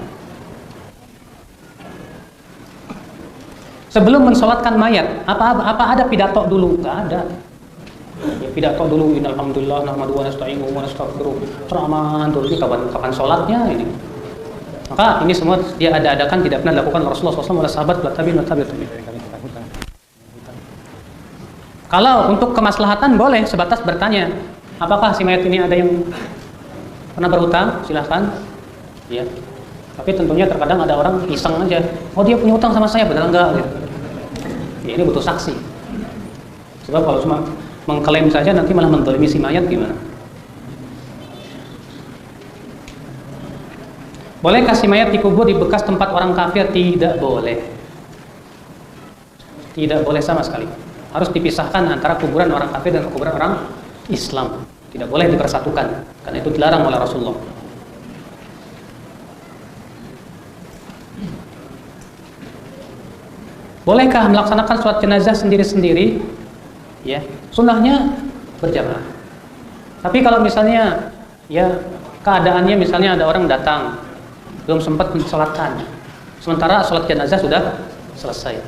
Sebelum mensolatkan mayat, apa ada pidato dulu? Nggak ada. Ya, pidato dulu, innalhamdulillah, nahmaduhu wa nasta'inuhu wa nastaghfiruh. Ceramah dulu, ini kapan sholatnya ini? Maka ini semua dia ada-adakan, tidak pernah dilakukan Rasulullah SAW oleh sahabat, tabi'in. Kalau untuk kemaslahatan boleh sebatas bertanya, apakah si mayat ini ada yang pernah berhutang? Silahkan. Ya. Tapi tentunya terkadang ada orang iseng aja, oh dia punya hutang sama saya, benar enggak? Gitu. Ya, ini butuh saksi. Sebab kalau cuma mengklaim saja nanti malah mendolimi si mayat gimana? Boleh kasih mayat dikubur di bekas tempat orang kafir? Tidak boleh. Tidak boleh sama sekali. Harus dipisahkan antara kuburan orang kafir dan kuburan orang Islam. Tidak boleh dipersatukan, karena itu dilarang oleh Rasulullah. Bolehkah melaksanakan sholat jenazah sendiri-sendiri? Ya, sunnahnya berjamaah. Tapi kalau misalnya ya keadaannya misalnya ada orang datang belum sempat mensolatkan, sementara sholat jenazah sudah selesai,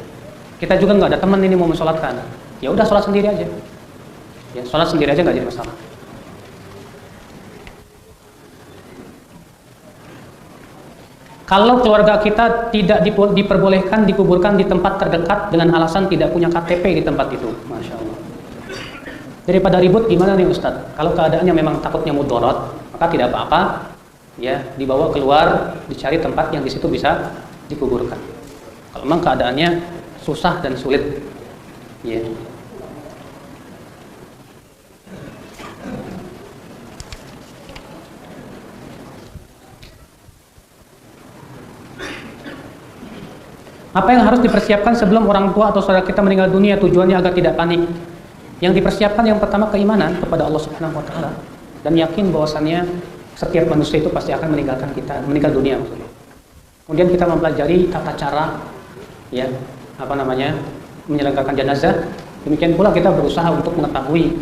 kita juga nggak ada teman ini mau mensolatkan, ya udah sholat sendiri aja. Ya, sholat sendiri aja nggak jadi masalah. Kalau keluarga kita tidak diperbolehkan dikuburkan di tempat terdekat dengan alasan tidak punya KTP di tempat itu, Masya Allah. Daripada ribut, gimana nih Ustadz? Kalau keadaannya memang takutnya mudorot, maka tidak apa-apa, ya dibawa keluar, dicari tempat yang di situ bisa dikuburkan. Kalau memang keadaannya susah dan sulit, ya. Apa yang harus dipersiapkan sebelum orang tua atau saudara kita meninggal dunia tujuannya agar tidak panik? Yang dipersiapkan yang pertama keimanan kepada Allah Subhanahu wa taala dan yakin bahwasannya setiap manusia itu pasti akan meninggal dunia maksudnya. Kemudian kita mempelajari tata cara ya, menyelenggarakan jenazah. Demikian pula kita berusaha untuk mengetahui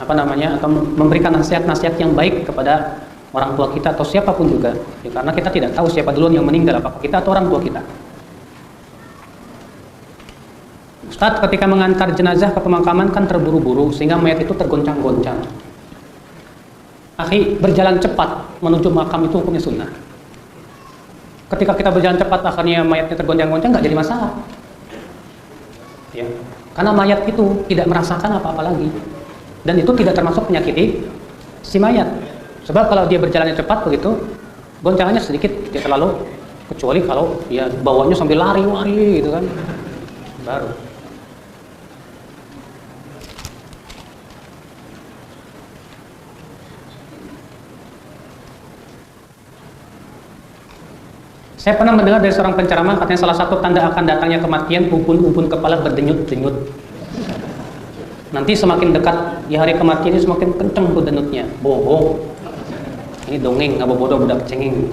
atau memberikan nasihat-nasihat yang baik kepada orang tua kita atau siapapun juga. Ya, karena kita tidak tahu siapa duluan yang meninggal, apakah kita atau orang tua kita. Ustadz, ketika mengantar jenazah ke pemakaman kan terburu-buru sehingga mayat itu tergoncang-goncang. Akhi, berjalan cepat menuju makam itu hukumnya sunnah. Ketika kita berjalan cepat akhirnya mayatnya tergoncang-goncang nggak jadi masalah. Ya, karena mayat itu tidak merasakan apa-apa lagi dan itu tidak termasuk menyakiti si mayat. Sebab kalau dia berjalannya cepat begitu, goncangannya sedikit, tidak terlalu, kecuali kalau ya bawanya sambil lari-lari gitu kan, baru. Saya pernah mendengar dari seorang penceramah, katanya salah satu tanda akan datangnya kematian, ubun-ubun kepala berdenyut-denyut. Nanti semakin dekat ya hari kematian ini semakin kenceng tuh denyutnya. Bohong. Ini dongeng, nggak bodoh budak cengeng.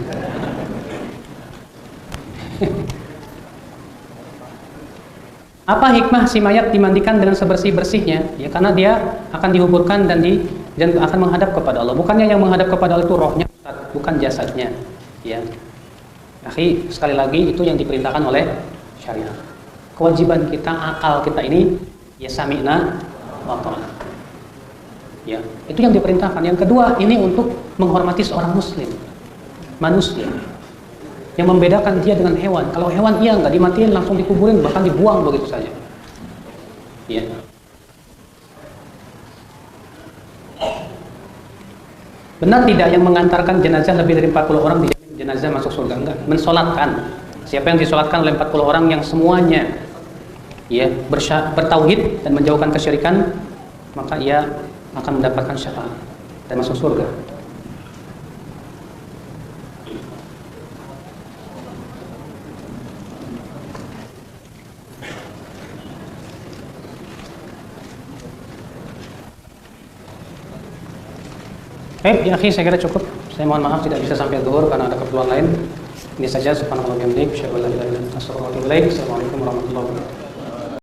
Apa hikmah si mayat dimandikan dengan sebersih-bersihnya? Ya karena dia akan dihuburkan dan akan menghadap kepada Allah. Bukannya yang menghadap kepada Allah itu rohnya, bukan jasadnya. Ya. Akhi, sekali lagi itu yang diperintahkan oleh syariat. Kewajiban kita, akal kita ini ya sami'na wa ta'na. Ya, itu yang diperintahkan. Yang kedua, ini untuk menghormati seorang muslim, manusia. Yang membedakan dia dengan hewan. Kalau hewan iya nggak dimatiin, langsung dikuburin, bahkan dibuang begitu saja. Ya. Benar tidak yang mengantarkan jenazah lebih dari 40 orang jenazah masuk surga? Enggak. Mensolatkan. Siapa yang disolatkan oleh 40 orang yang semuanya ya bertauhid dan menjauhkan kesyirikan, maka ia akan mendapatkan syafaat dan masuk surga. Ya akhi, saya kira cukup. Saya mohon maaf tidak bisa sampai zuhur karena ada keperluan lain. Ini saja, subhanallah wa bihamdihi, asyhadu an la ilaha illa anta, astaghfiruka wa atubu ilaik. Assalamualaikum warahmatullahi wabarakatuh.